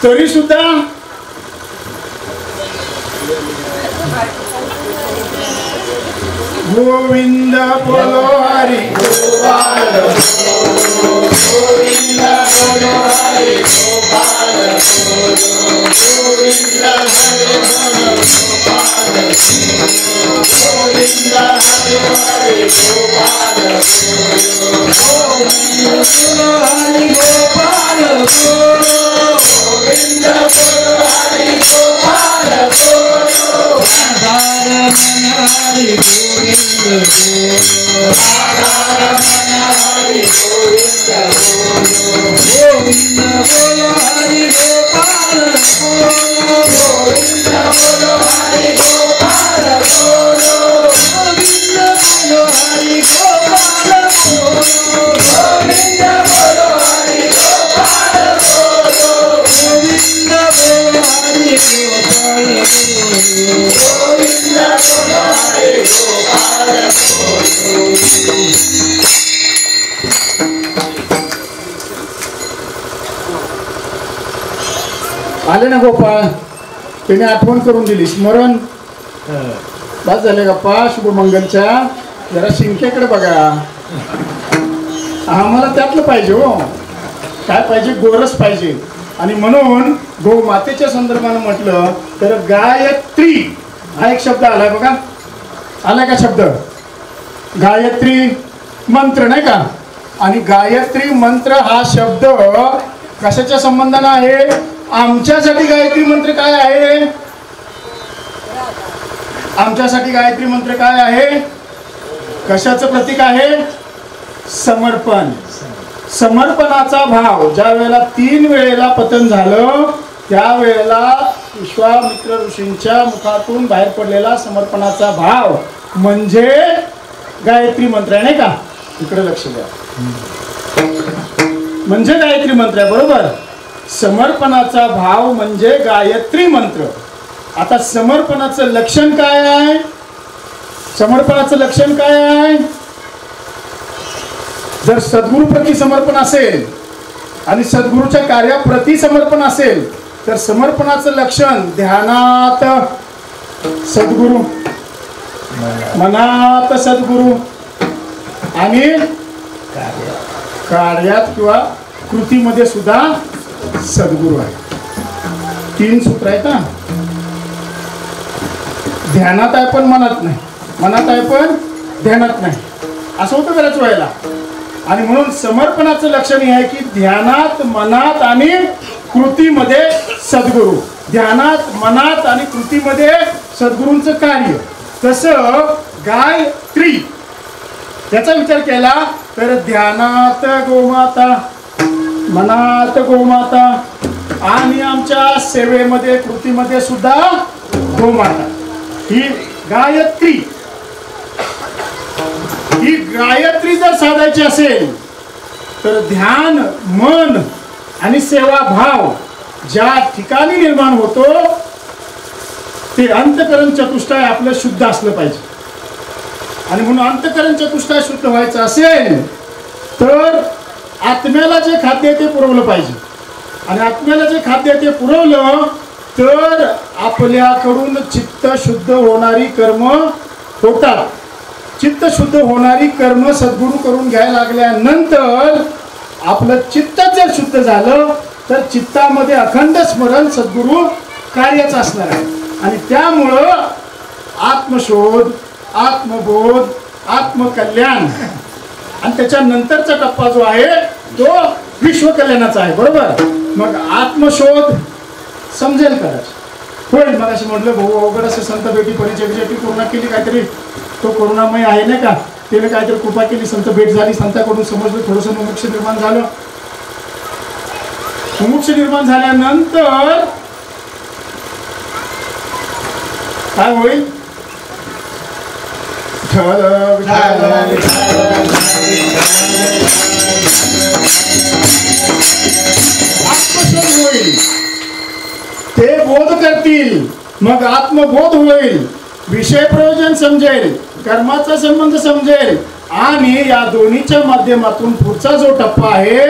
तरी सुद्धा गोविंद बोलो हरी गोपाल गोविंद बोलो हरी गोपाल गोविंद हरे गोपाल गोविंद हरे गोपाल गोविंद बोलो हरि गोपाल आले ना गोपाळ, तिने आठवण करून दिली. स्मरण बस झाले गप्पा शुभमंगलच्या. जरा शिंक्याकडे बघा, आम्हाला त्यातलं पाहिजे हो. काय पाहिजे? गोरस पाहिजे. आणि म्हणून गो मातेच्या संदर्भानं म्हटलं तर गायत्री हा एक शब्द आलाय बघा. आलाय का शब्द? गायत्री मंत्र नाही का? आणि गायत्री मंत्र हा शब्द कशाच्या संबंधानं आहे? आमच्यासाठी गायत्री मंत्र काय आहे? आमच्यासाठी गायत्री मंत्र काय आहे? कशाचं प्रतीक आहे? समर्पण. समर्पणाचा भाव ज्या वेळेला 3 वेळेला पतन झालं त्यावेळेला विश्वामित्र ऋषींच्या मुखातून बाहेर पडलेला समर्पणाचा भाव म्हणजे गायत्री मंत्र आहे नाही का? इकडे लक्ष द्या. म्हणजे गायत्री मंत्र आहे बरोबर. समर्पणाचा भाव म्हणजे गायत्री मंत्र. आता समर्पणाचं लक्षण काय आहे? समर्पणाचं लक्षण काय आहे? जर सद्गुरूप्रती समर्पण असेल आणि सद्गुरूच्या कार्याप्रती समर्पण असेल तर समर्पणाचं लक्षण ध्यानात सद्गुरू, मनात सद्गुरू आणि कार्यात किंवा कृतीमध्ये सुद्धा सद्गुरू आहे. 3 सूत्र आहेत ना. ध्यानात आहे पण मनात नाही, मनात आहे पण ध्यानात नाही, असं होतं बऱ्याच वेळेला. आणि म्हणून समर्पणाचं लक्षण हे आहे की ध्यानात, मनात आणि कृतीमध्ये सद्गुरू. ध्यानात, मनात आणि कृतीमध्ये सद्गुरूंचं कार्य. तसं गायत्री याचा विचार केला तर ध्यानात गोमाता, मनात गोमाता आणि आमच्या सेवेमध्ये कृतीमध्ये सुद्धा गोमाता. ही गायत्री. ही गायत्री जर साधायची असेल तर ध्यान, मन आणि सेवा भाव ज्या ठिकाणी निर्माण होतो ते अंतकरण चतुष्टय आपलं शुद्ध असलं पाहिजे. आणि म्हणून अंतकरण चतुष्टय शुद्ध व्हायचं असेल तर आत्म्याला जे खाद्य ते पुरवलं पाहिजे. आणि आत्म्याला जे खाद्य ते पुरवलं तर आपल्याकडून चित्त शुद्ध होणारी कर्म होतात. चित्त शुद्ध होणारी कर्म सद्गुरू करून घ्यायला लागल्यानंतर आपलं चित्त जर शुद्ध झालं तर चित्तामध्ये अखंड स्मरण सद्गुरू कार्याचं असणार आहे. आणि त्यामुळं आत्मशोध, आत्मबोध, आत्मकल्याण आणि त्याच्यानंतरचा टप्पा जो आहे तो विश्वकल्याणाचा आहे बरोबर. मग आत्मशोध समजेल कदाचित होईल. मग असं म्हटलं भाऊ अवघड असं संत भेटी परिचय कोरोना केली काहीतरी तो करुणामय आहे नाही का, त्याने काहीतरी कृपा केली, संत भेट झाली, संताकडून समजलं, थोडंसं मुमुक्ष निर्माण झालं. मुमुक्ष निर्माण झाल्यानंतर काय होईल? आत्मशोध होईल, ते बोध करतील, मग आत्मबोध होईल, विषय प्रयोजन समजेल, कर्माचा संबंध समजेल आणि या दोन्हीच्या माध्यमातून पुढचा जो टप्पा आहे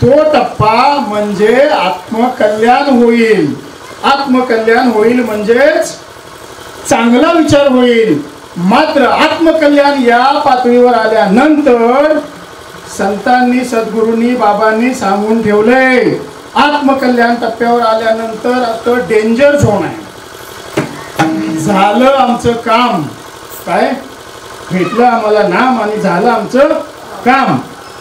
तो टप्पा म्हणजे आत्मकल्याण होईल. आत्मकल्याण होईल म्हणजेच चांगला विचार होईल. मात्र आत्मकल्याण या पातळीवर आल्यानंतर संतांनी, सद्गुरूंनी, बाबांनी सांगून ठेवले, आत्मकल्याण टप्प्यावर आल्यानंतर आता डेंजर झोन आहे. झालं आमचं काम, काय भेटलं आम्हाला नाम आणि झालं आमचं काम,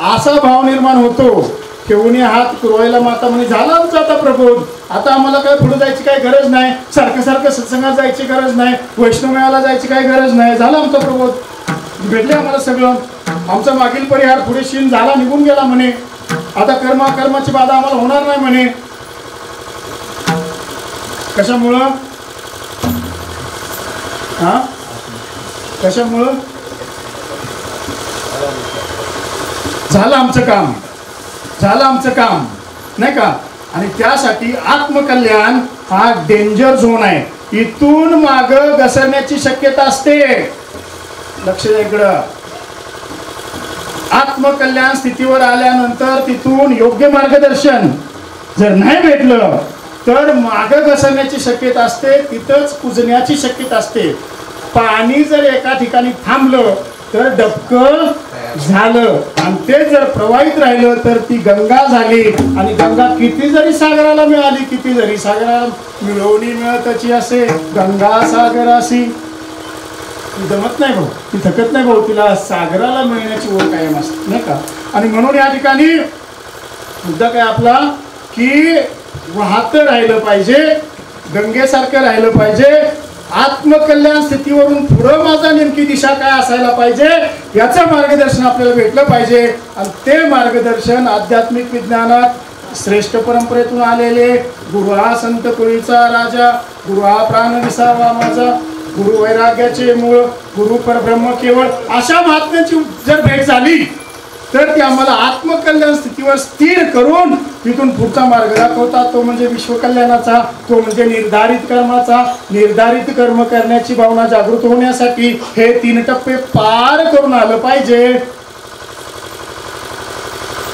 असा भाव निर्माण होतो. ठेवून हात पुरवायला माता म्हणे झालं आमचं आता प्रबोध, आता आम्हाला काय पुढे जायची काही गरज नाही, सारखं सारखं सत्संगात जायची गरज नाही, वैष्णवमेळाला जायची काही गरज नाही, झालं आमचं प्रबोध, भेटले आम्हाला सगळं, आमचा मागील परिहार पुढे शीन झाला, निघून गेला म्हणे, आता कर्माची बाधा आम्हाला होणार नाही म्हणे. कशामुळं? हा, कशामुळं? झालं आमचं काम, झालं आमचं काम, नाही का? आणि त्यासाठी आत्मकल्याण हा डेंजर झोन आहे. इथून माग घसरण्याची शक्यता असते. लक्ष द्या इकडं. आत्मकल्याण स्थितीवर आल्यानंतर तिथून योग्य मार्गदर्शन जर नाही भेटलं तर माग घसरण्याची शक्यता असते, तिथंच कुजण्याची शक्यता असते. पाणी जर एका ठिकाणी थांबलं तर डबकं झालं आणि ते जर प्रवाहित राहिलं तर ती गंगा झाली. आणि गंगा किती जरी सागराला मिळाली, किती जरी सागराला मिळवणी मिळतची असे, गंगा सागर अशी ती जमत नाही भाऊ, ती थकत नाही भाऊ, तिला सागराला मिळण्याची ओढ कायम असते, नाही का? आणि म्हणून या ठिकाणी मुद्दा काय आपला की वाहत राहिलं पाहिजे, गंगेसारखं राहिलं पाहिजे. आत्मकल्याण स्थितीवरून पुढं माझा नेमकी दिशा काय असायला पाहिजे याचं मार्गदर्शन आपल्याला भेटलं पाहिजे. आणि ते मार्गदर्शन आध्यात्मिक विज्ञानात श्रेष्ठ परंपरेतून आलेले गुरु हा संत कुळीचा राजा, गुरु हा प्राण विसावा माझा, गुरु वैराग्याचे मूळ, गुरु परब्रह्म केवळ, अशा महात्म्याची जर भेट झाली तर ती आम्हाला आत्मकल्याण स्थितीवर स्थिर करून तिथून पुढचा मार्ग दाखवतात. तो म्हणजे विश्वकल्याणाचा, तो म्हणजे निर्धारित कर्माचा. निर्धारित कर्म करण्याची भावना जागृत होण्यासाठी हे 3 टप्पे पार करून आलं पाहिजे.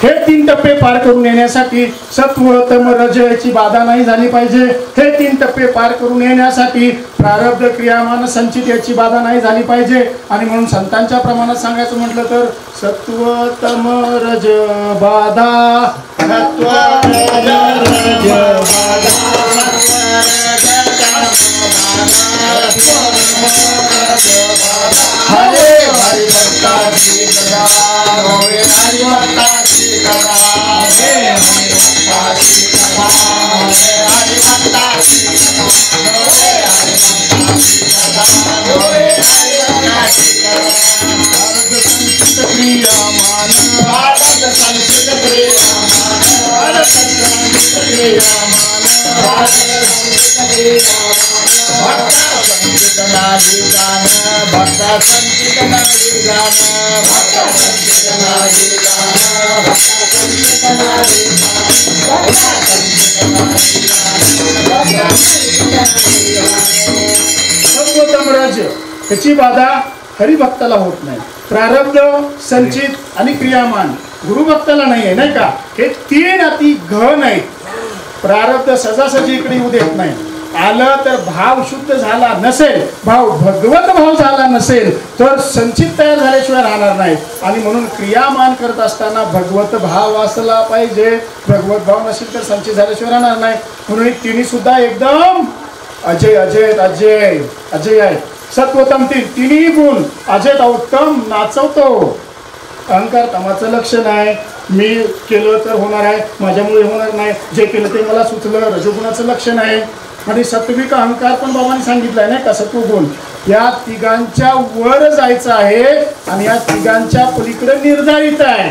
हे 3 टप्पे पार करून येण्यासाठी सत्व तम रज याची बाधा नाही झाली पाहिजे. हे 3 टप्पे पार करून येण्यासाठी प्रारब्ध क्रियामान संचित याची बाधा नाही झाली पाहिजे. आणि म्हणून संतांच्या प्रमाणात सांगायचं म्हटलं तर सत्व तम रज बाधा, सत्व रज हरे हरि भक्ताची करा, हरे हरि भक्ताची करा, हरे हरि भक्ताची करा, हरे हरि भक्ताची करा, हरे हरि भक्ताची करा, हरे हरि भक्ताची करा. भारत संचित क्रियामान, भारत संचित क्रियामान, भारत संचित क्रियामान, भारत संचित क्रियामान, भक्त संचित नारी गान, भक्त संचित नारी गान, भक्त संचित नारी गान, भक्त संचित नारी गान, भक्त संचित नारी गान, सर्वोत्तम राज्य त्याची बाधा हरिभक्ताला होत नाही. प्रारब्ध, संचित आणि क्रियामान गुरुभक्ताला नाही आहे, नाही का? हे 3 अति घन आहेत. प्रारब्ध सजासजी इकडे येऊ देत नाही. आलं तर भाव शुद्ध झाला नसेल, भाव भगवत भाव झाला नसेल तर संचित तयार झाल्याशिवाय राहणार नाही. आणि म्हणून क्रियामान करत असताना भगवत भाव असला पाहिजे. भगवत भाव नसेल तर संचित झाल्याशिवाय राहणार नाही. म्हणून तिन्ही सुद्धा एकदम अजय अजय अजय अजय आहे. सत्वोत्तम तिन्ही गुण अजय उत्तम नाचवतो. अहंकार तमाचं लक्ष नाही, मी केलं तर होणार आहे, माझ्यामुळे होणार नाही, जे केलं ते मला सुचलं, रजोगुणाचं लक्ष नाही. आणि सत्विक अहंकार पण बाबांनी सांगितलंय नाही का, सत्वगुण या तिघांच्या वर जायचं आहे आणि या तिघांच्या पलीकडे निर्धारित आहे.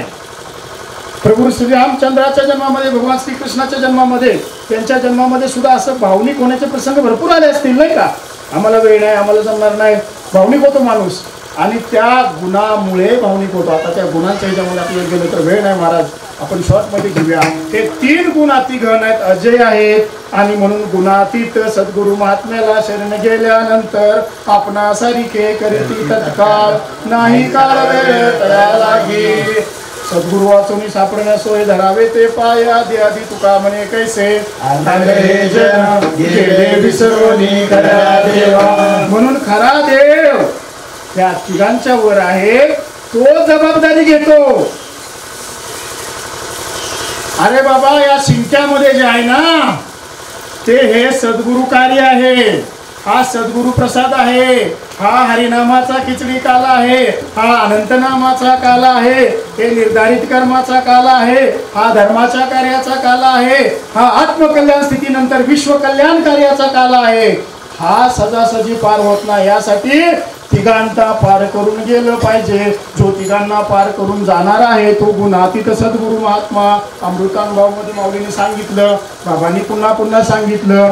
प्रभू श्री रामचंद्राच्या जन्मामध्ये, भगवान श्रीकृष्णाच्या जन्मामध्ये, त्यांच्या जन्मामध्ये सुद्धा असं भावनिक होण्याचे प्रसंग भरपूर आले असतील नाही का. आम्हाला वेळ नाही, आम्हाला जमणार नाही, भावनिक होतो माणूस आणि त्या गुणामुळे भावनिक होतो. आता त्या गुणांच्या ह्याच्यामध्ये आपल्याला गेलं तर वेळ नाही महाराज, आपण शॉर्टमध्ये घेऊया. हे 3 गुण अतिघन आहेत, अजय आहेत आणि म्हणून गुणातीत सद्गुरु महात्म्याला शरण गेल्यानंतर आपणासारिखे करीती तत्काळ नाही काळ वेळ तया लागे. सद्गुरु वाचून सापडण्यास सोय धरावे ते पाय आधी आधी तुका म्हणे कैसे गेले विसरोनी खरा देवा. म्हणून खरा देव त्या तिघांच्या वर आहे, तो जबाबदारी घेतो. अरे बाबा या शिंक्यामध्ये जे आहे ना ते हे सद्गुरु कार्य आहे, हा सद्गुरु प्रसाद आहे, हा हरिनामाचा खिचडी काल आहे, हा अनंतनामाचा काल आहे, हे निर्धारित कर्माचा काल आहे, हा धर्माच्या कार्याचा काल आहे, हा आत्मकल्याण स्थितीनंतर विश्व कल्याण कार्याचा काल आहे. हा सजासजी पार होत नाही, यासाठी तिघांना पार करून गेलं पाहिजे. जो तिघांना पार करून जाणार आहे तो गुणातीत सद्गुरु महात्मा. अमृतानुभव मध्ये माऊलीने सांगितलं, बाबांनी पुन्हा पुन्हा सांगितलं,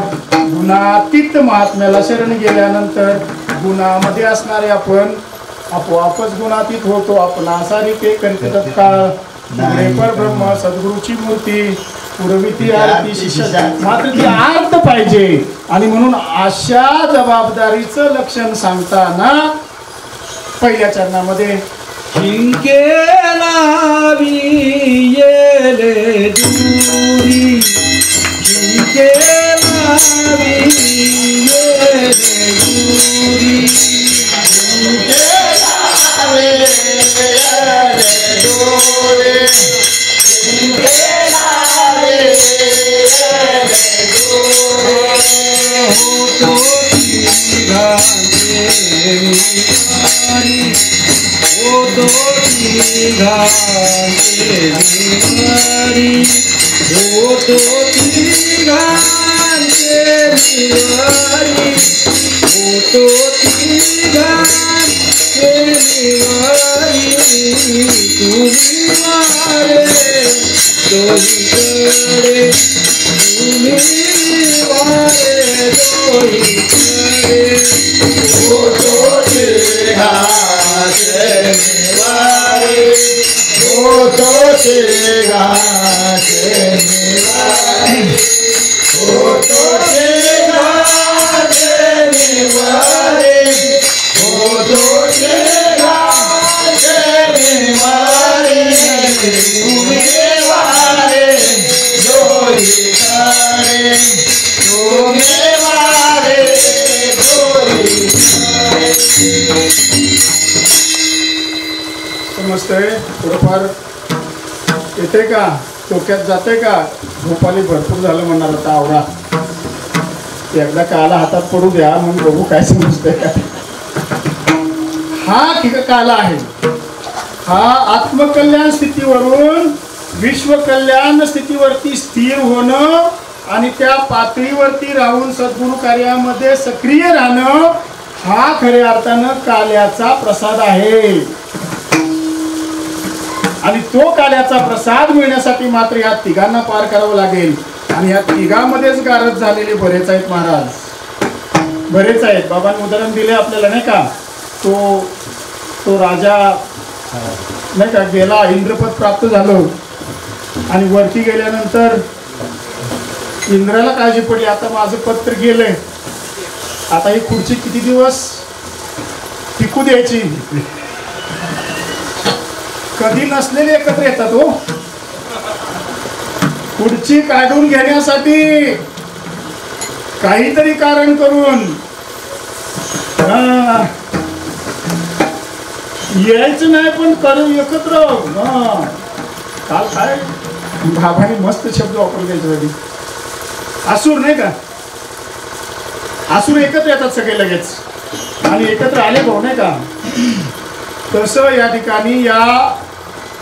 गुणातीत महात्म्याला शरण गेल्यानंतर गुणामध्ये असणारे आपण आपोआपच गुणातीत होतो. आपण आसारिके करते तत्काळ पर ब्रह्म सद्गुरूची मूर्ती पुरविती आरती शिष्य, मात्र ती आर्त पाहिजे. आणि म्हणून अशा जबाबदारीचं लक्षण सांगताना पहिल्या चरणामध्ये शिंकेला वियेले दूरी, शिंकेला वियेले दूरी, शिंकेला वियेले दूरी, शिंकेला समजतंय थोडंफार येते का, डोक्यात जाते का. भोपाली भरपूर झालं म्हणणार आता आवडा, एकदा काला हातात पडू द्या मग बघू काय समजतंय का. हा ठीक काला आहे, हा आत्मकल्याण स्थितीवरून विश्व कल्याण स्थितीवरती स्थिर होणं आणि त्या पातळीवरती राहून सद्गुरु कार्यामध्ये सक्रिय राहणं, हा खऱ्या अर्थानं काल्याचा प्रसाद आहे. आणि तो काल्याचा प्रसाद मिळण्यासाठी मात्र या तिघांना पार करावं लागेल. आणि या तिघांमध्येच गारद झालेले बरेच आहेत महाराज, बरेच आहेत. बाबांनी उदाहरण दिले आपल्याला नाही का, तो राजा नाही का गेला, इंद्रपद प्राप्त झालं आणि वरती गेल्यानंतर इंद्राला काळजी पडली, आता माझं पद तर गेलंय, आता ही खुर्ची किती दिवस टिकू द्यायची. कधी नसलेले एकत्र येतात हो, खुर्ची काढून घेण्यासाठी काहीतरी कारण करून. यायचं नाही पण करू एकत्र. काल काय बाबांनी मस्त शब्द वापरले त्याच्यासाठी, आसूर नाही का, आसूर एकत्र येतात सगळे लगेच आणि एकत्र आले भाऊ नाही का. तसं या ठिकाणी या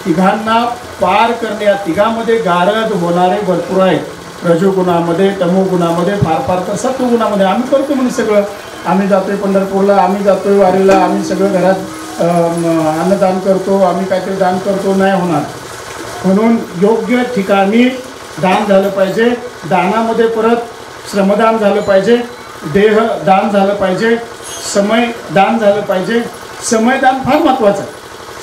तिघांना पार करणे, या तिघांमध्ये गारद होणारे भरपूर आहेत. रजोगुणामध्ये, तमोगुणामध्ये, फार फार तर सत्वगुणामध्ये आम्ही करतो म्हणजे सगळं, आम्ही जातोय पंढरपूरला, आम्ही जातोय वारीला, आम्ही सगळं घरात अन्नदान करतो, आम्ही काहीतरी दान करतो, नाही होणार. म्हणून योग्य ठिकाणी दान झालं पाहिजे. दानामध्ये परत श्रमदान झालं पाहिजे, देह दान झालं पाहिजे, समय दान झालं पाहिजे. समयदान फार महत्त्वाचं आहे.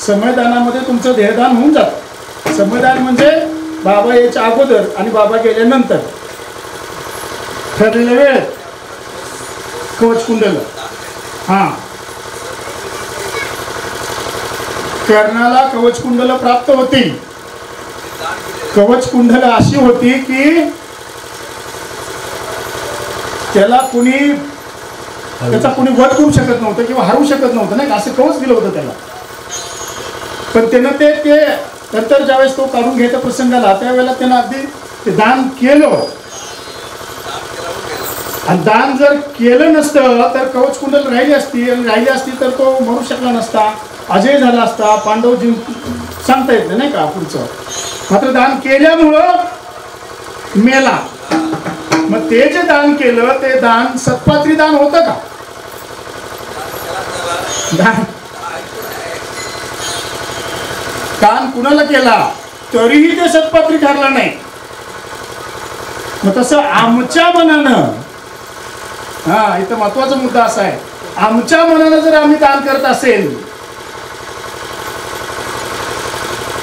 समयदानामध्ये तुमचं देहदान होऊन जातं. समयदान म्हणजे बाबा यायच्या अगोदर आणि बाबा गेल्यानंतर ठरलेल्या वेळेत कवचकुंडल. हां, कर्णाला कवचकुंडल प्राप्त होती. कवचकुंडल अशी होती की त्याला त्याचा कुणी वध करू शकत नव्हतं किंवा हरवू शकत नव्हतं, नाही का, असं कवच दिलं होतं त्याला. पण त्यानं ते नंतर ज्यावेळेस तो काढून घ्यायचा प्रसंग आला त्यावेळेला त्यानं अगदी ते दान केलं. आणि दान जर केलं नसतं तर कवचकुंडल राहिली असती तर तो मरू शकला नसता, अजय झाला असता, पांडव जीव सांगता येत नाही का पुढचं. मात्र दान केल्यामुळं मेला. मग ते जे दान केलं ते दान सत्पात्री दान होतं का? दान कुणाला केला तरीही ते सत्पात्री ठरला नाही. मग तसं आमच्या मनानं, हा इथं महत्वाचा मुद्दा असा आहे, आमच्या मनानं जर आम्ही दान करत असेल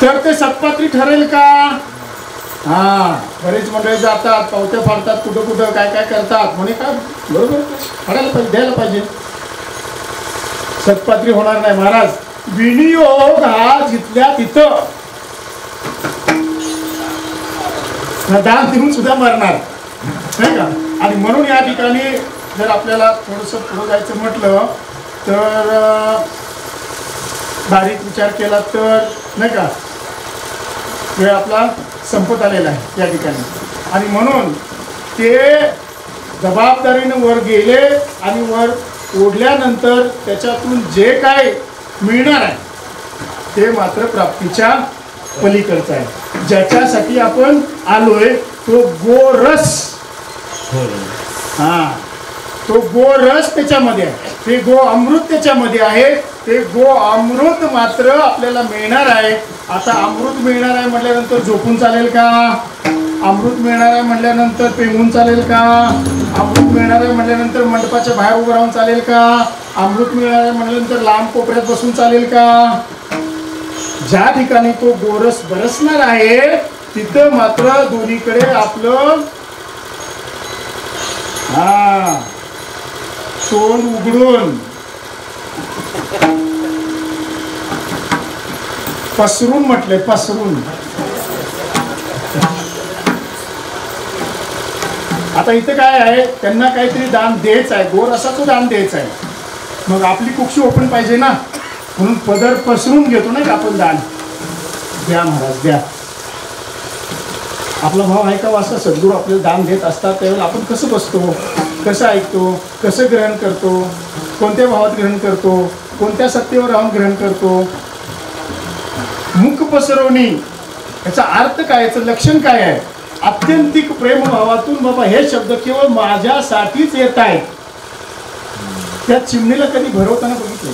तर ते सत्पात्री ठरेल का? हा, बरेच मंडळी जातात, पावत्या फाडतात, कुठं कुठं काय काय करतात, म्हणे का बरोबर फाडायला पाहिजे, द्यायला पाहिजे, सत्पात्री होणार नाही. महाराज, विनियोग हा जिथल्या तिथं दान देऊन सुद्धा मरणार नाही का. आणि म्हणून या ठिकाणी जर आपल्याला थोडंसं पुढं जायचं म्हटलं तर बारीक विचार केला तर नाही का वेळ आपला संपत आलेला आहे या ठिकाणी. आणि म्हणून ते जबाबदारीनं वर गेले आणि वर ओढल्यानंतर त्याच्यातून जे काय मिळणार आहे ते मात्र प्राप्तीच्या पलीकडचं आहे. ज्याच्यासाठी आपण आलोय तो गोरस, हा तो गोरस त्याच्यामध्ये आहे, ते गो अमृत त्याच्यामध्ये आहे. ते गो अमृत मात्र आपल्याला मिळणार आहे. आता अमृत मिळणार आहे म्हटल्यानंतर झोपून चालेल का? अमृत मिळणार आहे म्हटल्यानंतर पेंगून चालेल का? अमृत मिळणार आहे म्हटल्यानंतर मंडपाच्या बाहेर उभं राहून चालेल का? अमृत मिळणार आहे म्हटल्यानंतर लांब कोपऱ्यात बसून चालेल का? ज्या ठिकाणी तो गोरस बरसणार आहे तिथं मात्र दोन्हीकडे आपलं तोंड उघडून पसरून म्हटलंय, पसरून. आता इथं काय आहे, त्यांना काहीतरी दान द्यायचं आहे, गोरसाचं दान द्यायचं आहे. मग आपली कुक्षी ओपन पाहिजे ना, म्हणून पदर पसरून घेतो नाही का आपण दान. द्या महाराज द्या. आपला भाव आहे का वाचा, सद्गुरू आपल्याला दान देत असतात त्यावेळेला आपण कसं बसतो, कसं ऐकतो, कसं ग्रहण करतो, कोणत्या भावात ग्रहण करतो, कोणत्या सत्तेवर राहून ग्रहण करतो. मुख पसरवणी याचा अर्थ काय, याचं लक्षण काय आहे? आत्यंतिक प्रेमभावातून बाबा हे शब्द केवळ माझ्यासाठीच येत आहेत. त्या चिमणीला कधी भरवताना बघितलं?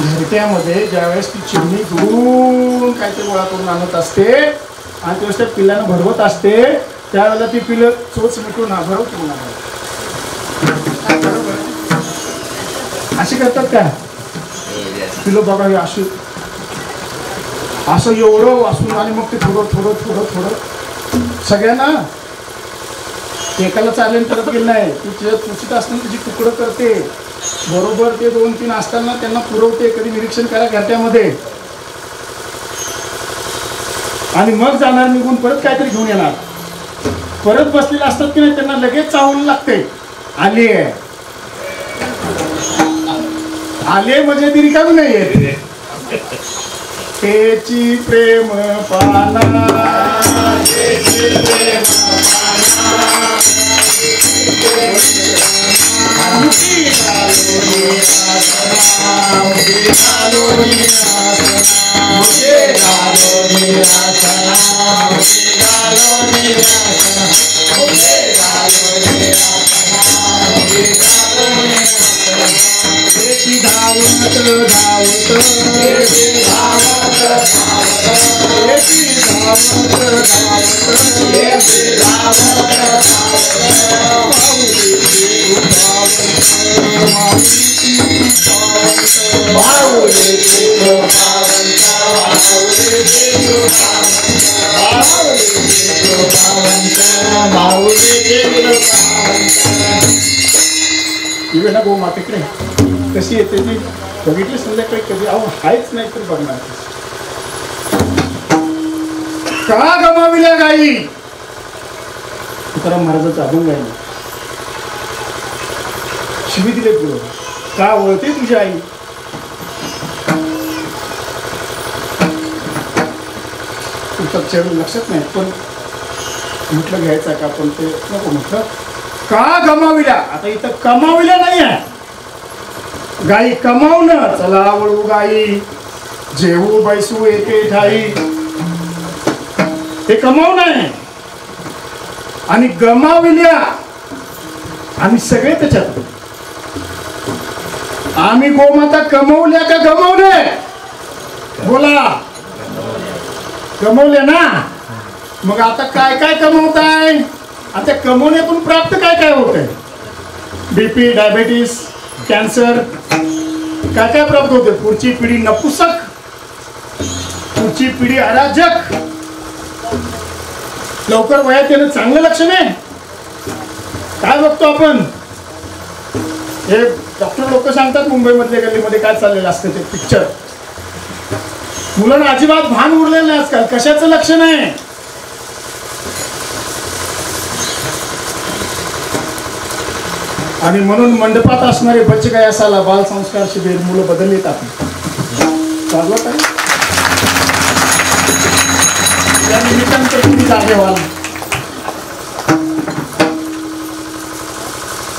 घरट्यामध्ये ज्यावेळेस ती चिमणी दूर काहीतरी गोळा करून आणत असते आणि त्यावेळेस त्या पिल्लानं भरवत असते त्यावेळेला ती पिलं चोच मिटून भरवत अशी करतात का पिलं? बघा हे अशी असं एवढं वाचून आणि मग ते थोडं थोडं थोडं थोडं सगळ्यांना एकाला चालेल करत गेलं नाही. ती चुचीत असताना तिची तुकडं करते, बरोबर ते 2-3 असताना त्यांना पुरवते. कधी निरीक्षण करा घरट्यामध्ये. आणि मग जाणार निघून परत काहीतरी घेऊन येणार. परत बसलेले असतात की नाही त्यांना लगेच चावून लागते. आले आले म्हणजे ती रिकामी नाही आहे. त्याची प्रेम पाना, Hare इवे ना गो मातेकडे कशी येते ती बघितली संध्याकाळी कधी अहो हायच नाही तर बघणार का गमाविल्या गाई तुकाराम महाराजांचा अभंग आहे शिवी दिले पुढं का वळते तुझी आई तुमचा चेहरा लक्षात नाही पण म्हटलं घ्यायचं का पण ते नको म्हटलं का गमाविल्या आता इथं कमाविल्या नाही आहे गाई कमावणं चला वळू गाई जेवू बैसू एके ठाई हे कमावणं आहे आणि गमाविल्या आम्ही सगळे त्याच्यात आम्ही गोमाता कमवल्या का गमावले बोला कमवले ना मग आता काय काय कमवताय आता कमवण्यातून प्राप्त काय काय होत आहे बीपी डायबिटीस कॅन्सर काय काय प्राप्त होते पुढची पिढी नपुसक पुढची पिढी अराजक लवकर वयात येणं चांगलं लक्षण आहे काय बघतो आपण हे डॉक्टर लोक सांगतात मुंबईमधल्या गल्लीमध्ये काय चाललेलं असतं ते पिक्चर मुलांना अजिबात भान उरलेलं नाही आजकाल कशाचं लक्षण आहे आणि म्हणून मंडपात असणारे बच्चे काय असाला बाल संस्कार शिबिर मुलं बदललीत आपण चाललं काय या निमित्तानं तर तुम्ही जागे व्हाल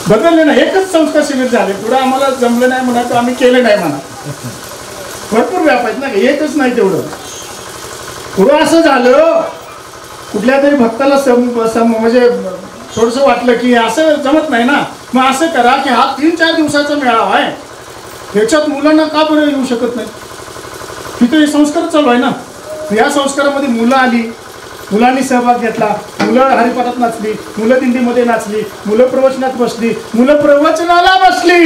बदलले ना एकच संस्कार शिबिर झाले पुढे आम्हाला जमलं नाही म्हणा तर आम्ही केलं नाही म्हणा भरपूर व्याप आहेत ना एकच नाही तेवढं पुढं असं झालं कुठल्या तरी भक्ताला म्हणजे थोडस वाटलं की असं जमत नाही ना मग असं करा की हा 3-4 दिवसाचा मेळावा आहे ह्याच्यात मुलांना का बरं येऊ शकत नाही तिथे हे संस्कार चालू आहे ना या संस्कारामध्ये मुलं आली मुलांनी सहभाग घेतला मुलं हरिपाठात नाचली मुलं दिंडीमध्ये नाचली मुलं प्रवचनात बसली मुलं प्रवचनाला बसली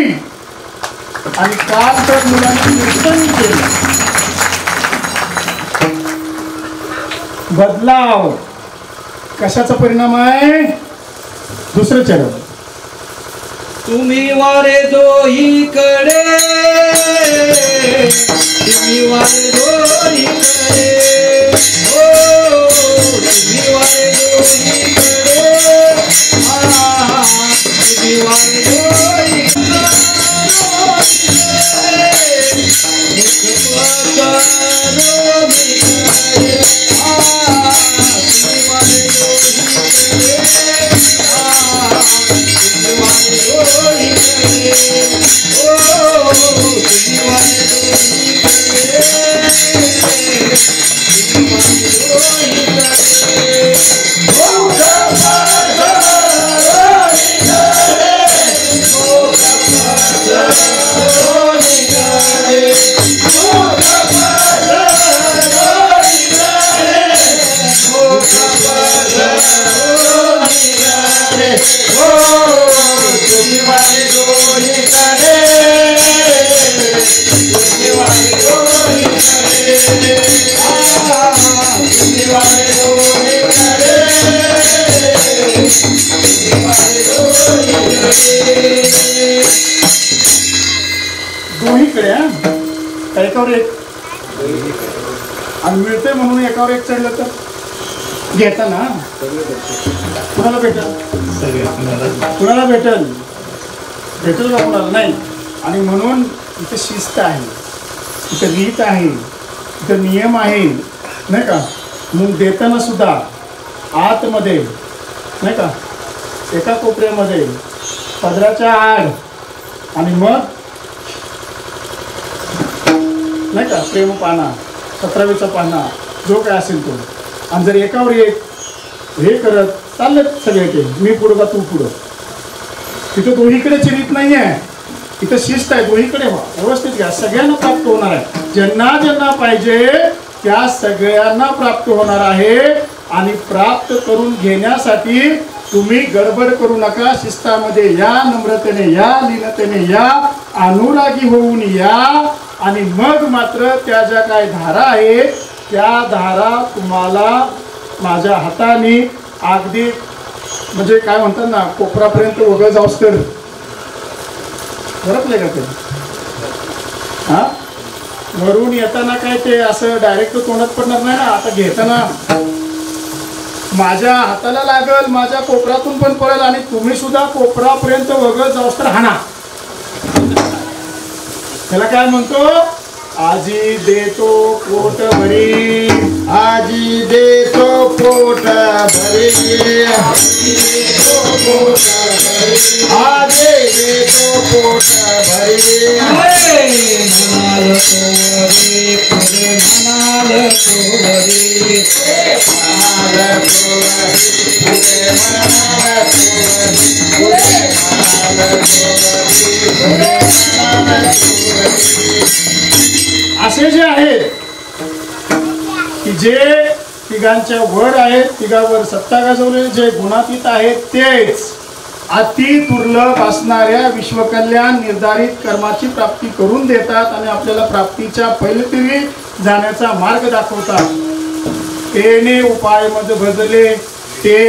आणि काल तर मुलांनी कीर्तन केलं बदलाव कशाचा परिणाम आहे दुसरं चरण तुम्ही वारे दोहीकडे तुम्ही वारे दोहीकडे हो तुम्ही वारे दोहीकडे तुम्ही वारे दोहीकडे दोहीकडे एकावर एक आणि मिळते म्हणून एकावर एक चढलं तर घेताना कुणाला भेटल कुणाला भेटल भेटल का कुणाला नाही आणि म्हणून इथे शिस्त आहे इथं रीत आहे इथं नियम आहे नाही का मग देताना सुद्धा आतमध्ये नाही का एका कोपऱ्यामध्ये पदराच्या आड आणि मग नाही का प्रेम पाना 17वीचा पाना जो काय असेल तो आणि जर एकावर एक हे करत चालले सगळे ते मी पुढं का तू पुढं तिथं दोन्हीकडे रीत नाही आहे इथं शिस्त आहे, दोन्हीकडे व्हा, व्यवस्थित घ्या, सगळ्यांना प्राप्त होणार आहे. ज्यांना ज्यांना पाहिजे त्या सगळ्यांना प्राप्त होणार आहे. आणि प्राप्त करून घेण्यासाठी तुम्ही गडबड करू नका, शिस्तामध्ये या, नम्रतेने या, लीनतेने या, अनुरागी होऊन या. आणि मग मात्र त्या ज्या काय धारा आहेत त्या धारा तुम्हाला माझ्या हाताने अगदी म्हणजे काय म्हणतात ना, कोपरापर्यंत वगळ जाऊस तर बरपले का ते. हा, वरून येताना काय ते असं डायरेक्ट तोंडात पडणार नाही ना. आता घेताना माझ्या हाताला लागल, माझ्या कोपरातून पण पडेल आणि तुम्ही सुद्धा कोपरापर्यंत वगळ जाऊस तर हाना. त्याला काय म्हणतो, आजी देतो पोट भरी, आजी देतो पोट भरी, आजी देतो पोट भरी, आजी देतो पोट भरी. म्हणाल कोवरी पुढे म्हणाल कोवरी, म्हणाल कोवरी पुढे म्हणाल कोवरी, पुढे म्हणाल कोवरी, पुढे म्हणाल कोवरी. असे जे आहेत की जे तिघांच्या वर आहेत, तिघावर सत्ता गाजवलेले जे गुणातीत आहेत तेच अति दुर्लभ असणाऱ्या विश्वकल्याण निर्धारित कर्माची प्राप्ती करून देतात आणि आपल्याला प्राप्तीच्या पैलतीने जाण्याचा मार्ग दाखवतात. तेने उपाय मध्ये भजले ते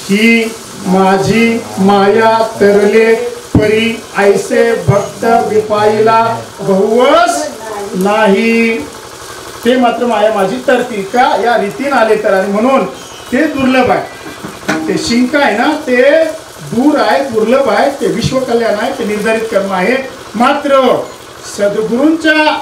ही माझी माया तरले परी, ऐसे भक्त विपाईला बहुवस नाही. ते मात्र माया माझी तरती का या रीतीने आले तर. आणि म्हणून ते दुर्लभ आहे, ते शिंक आहे ना ते दूर आहे, दुर्लभ आहे, ते विश्वकल्याण आहे, ते निर्धारित कर्म आहे. मात्र सद्गुरूंच्या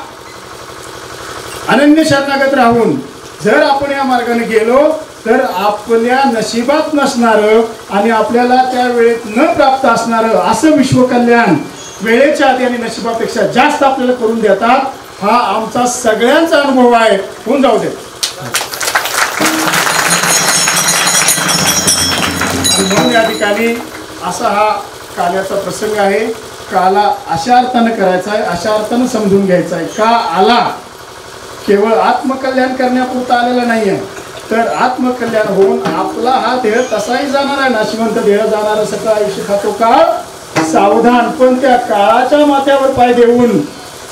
अनन्य शरणागत राहून जर आपण या मार्गाने गेलो तर आपल्या नशिबात नसणारं आणि आपल्याला त्या वेळेत न प्राप्त असणारं असं विश्वकल्याण वेळेच्या आधी आणि नशिबापेक्षा जास्त आपल्याला करून देतात. हा आमचा सगळ्यांचा अनुभव आहे. होऊन जाऊ दे. म्हणून या ठिकाणी असा हा काल्याचा प्रसंग आहे. काला अशा अर्थानं करायचा आहे, अशा अर्थानं समजून घ्यायचा आहे. का आला केवळ आत्मकल्याण करण्यापुरता आलेला नाही आहे, तर आत्मकल्याण होऊन आपला हा देह तसाही जाणार आहे. नाशिवंत देह जाणार, सगळं आयुष्य खातो काळ सावधान. पण त्या काळाच्या माथ्यावर पाय देऊन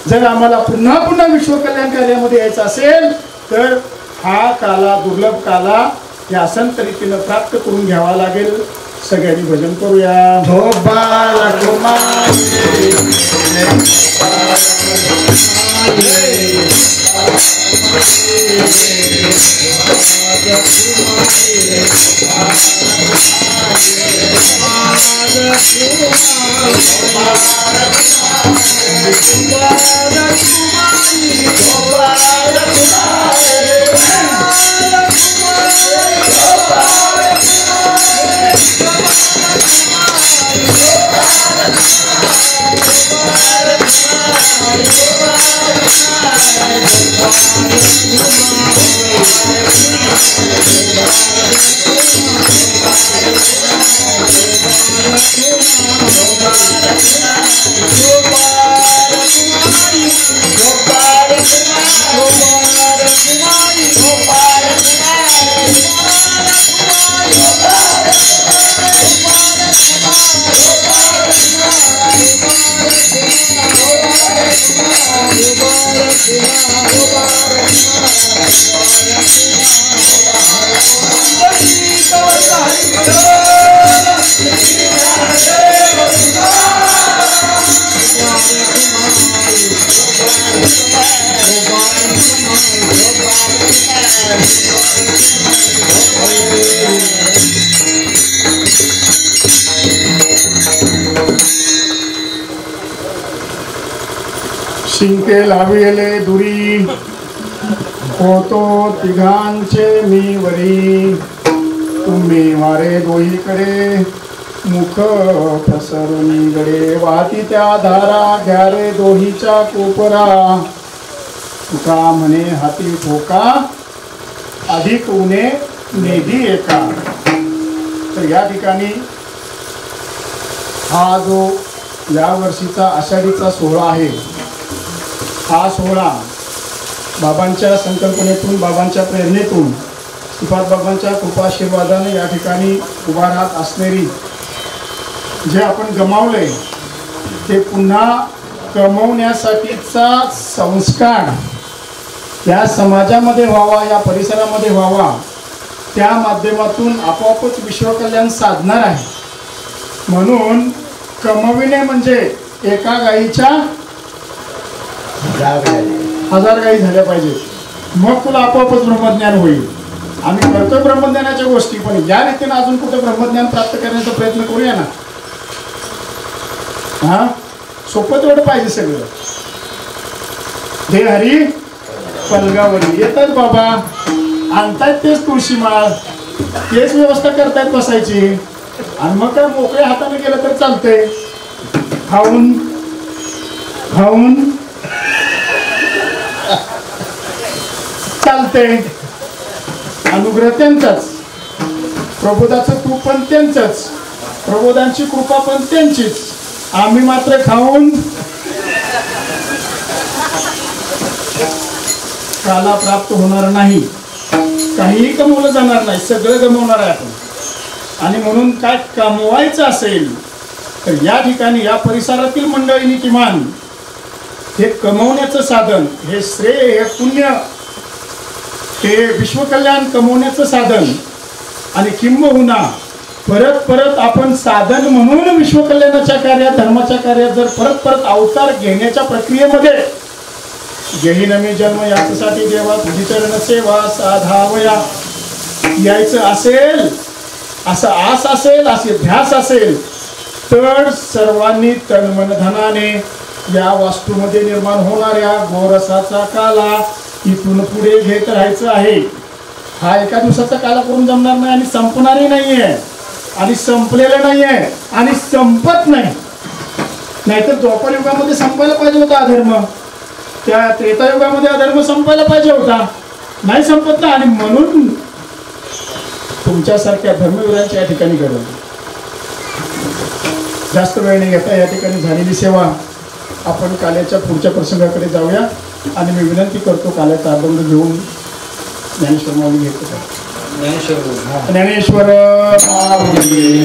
जर आम्हाला पुन्हा पुन्हा विश्वकल्याण कार्यामध्ये यायचं असेल तर हा काला, दुर्लभ काला या संत रीतीनं प्राप्त करून घ्यावा लागेल. सगळ्यांनी भजन करूया. हो बालकुमारी, शिंके लाविले दुरी होतो तिघांचे मी वरी. तुम्ही वारे दोहीकडे मुख पसरून गडे. वाहती त्या धारा घ्या रे दोहीच्या कोपरा. तुका म्हणे हाती ठोका अधिक उणे नेदी एका. तर या ठिकाणी हा जो या वर्षीचा आषाढीचा सोहळा आहे. हा सोहळा बाबांच्या संकल्पनेतून, बाबांच्या प्रेरणेतून, श्रीपाद बाबांच्या कृपाशीर्वादाने या ठिकाणी उभा राहत असलेली जे आपण गमावले ते पुन्हा कमवण्यासाठीचा संस्कार या समाजामध्ये व्हावा, या परिसरामध्ये व्हावा, त्या माध्यमातून आपोआपच विश्वकल्याण साधणार आहे. म्हणून कमविणे म्हणजे एका गाईच्या 1000 गाई झाल्या पाहिजे, मग तुला आपोआपच ब्रह्मज्ञान होईल. आम्ही करतो ब्रह्मज्ञानाच्या गोष्टी, पण या रीतीने अजून कुठे ब्रह्मज्ञान प्राप्त करण्याचा प्रयत्न करूया ना. हा सोपं तेवढं पाहिजे सगळं. हे हरी पलगावरी येतात बाबा, आणतायत तेच तुळशी माळ, तेच व्यवस्था करतायत बसायची, आणि मग काय मोकळ्या हाताने गेलं तर चालतंय. खाऊन खाऊन चालतंय. अनुग्रह त्यांचाच, प्रबोधाचं तूप पण त्यांचंच, प्रबोधांची कृपा पण त्यांचीच. आम्ही मात्र खाऊन काला प्राप्त होणार नाही, काहीही कमवलं जाणार नाही, सगळं गमवणार आहे आपण. आणि म्हणून काय कमवायचं असेल तर या ठिकाणी या परिसरातील मंडळींनी किमान हे कमवण्याचं साधन, हे श्रेय, हे पुण्य, हे विश्वकल्याण कमवण्याचं साधन, आणि किंबहुना परत परत आपण साधन म्हणून विश्वकल्याणाच्या कार्यात, धर्माच्या कार्यात जर परत परत अवतार घेण्याच्या प्रक्रियेमध्ये घेही नमी जन्म याच्यासाठी देवा तुझी चरण सेवा साधावया यायचं असेल, असं आस असेल, असे ध्यास असेल, तर सर्वांनी तनमन धनाने या वास्तूमध्ये निर्माण होणाऱ्या गोरसाचा काला इथून पुढे घेत राहायचं आहे. हा एका दिवसाचा काला करून जमणार नाही, आणि संपणारही नाही आहे, आणि संपलेलं नाही आहे, आणि संपत नाही. नाहीतर द्वापर युगामध्ये संपायला पाहिजे होता अधर्म, त्या त्रेतायुगामध्ये अधर्म संपायला पाहिजे होता, नाही संपत ना. आणि म्हणून तुमच्यासारख्या धर्मवीरांच्या या ठिकाणी गरज. जास्त वेळ नाही घेता या ठिकाणी झालेली सेवा आपण काल्याच्या पुढच्या प्रसंगाकडे जाऊया. आणि मी विनंती करतो काल्याचा अभंग घेऊन ज्ञानेश्वर माऊली घेतो. ज्ञानेश्वर माऊली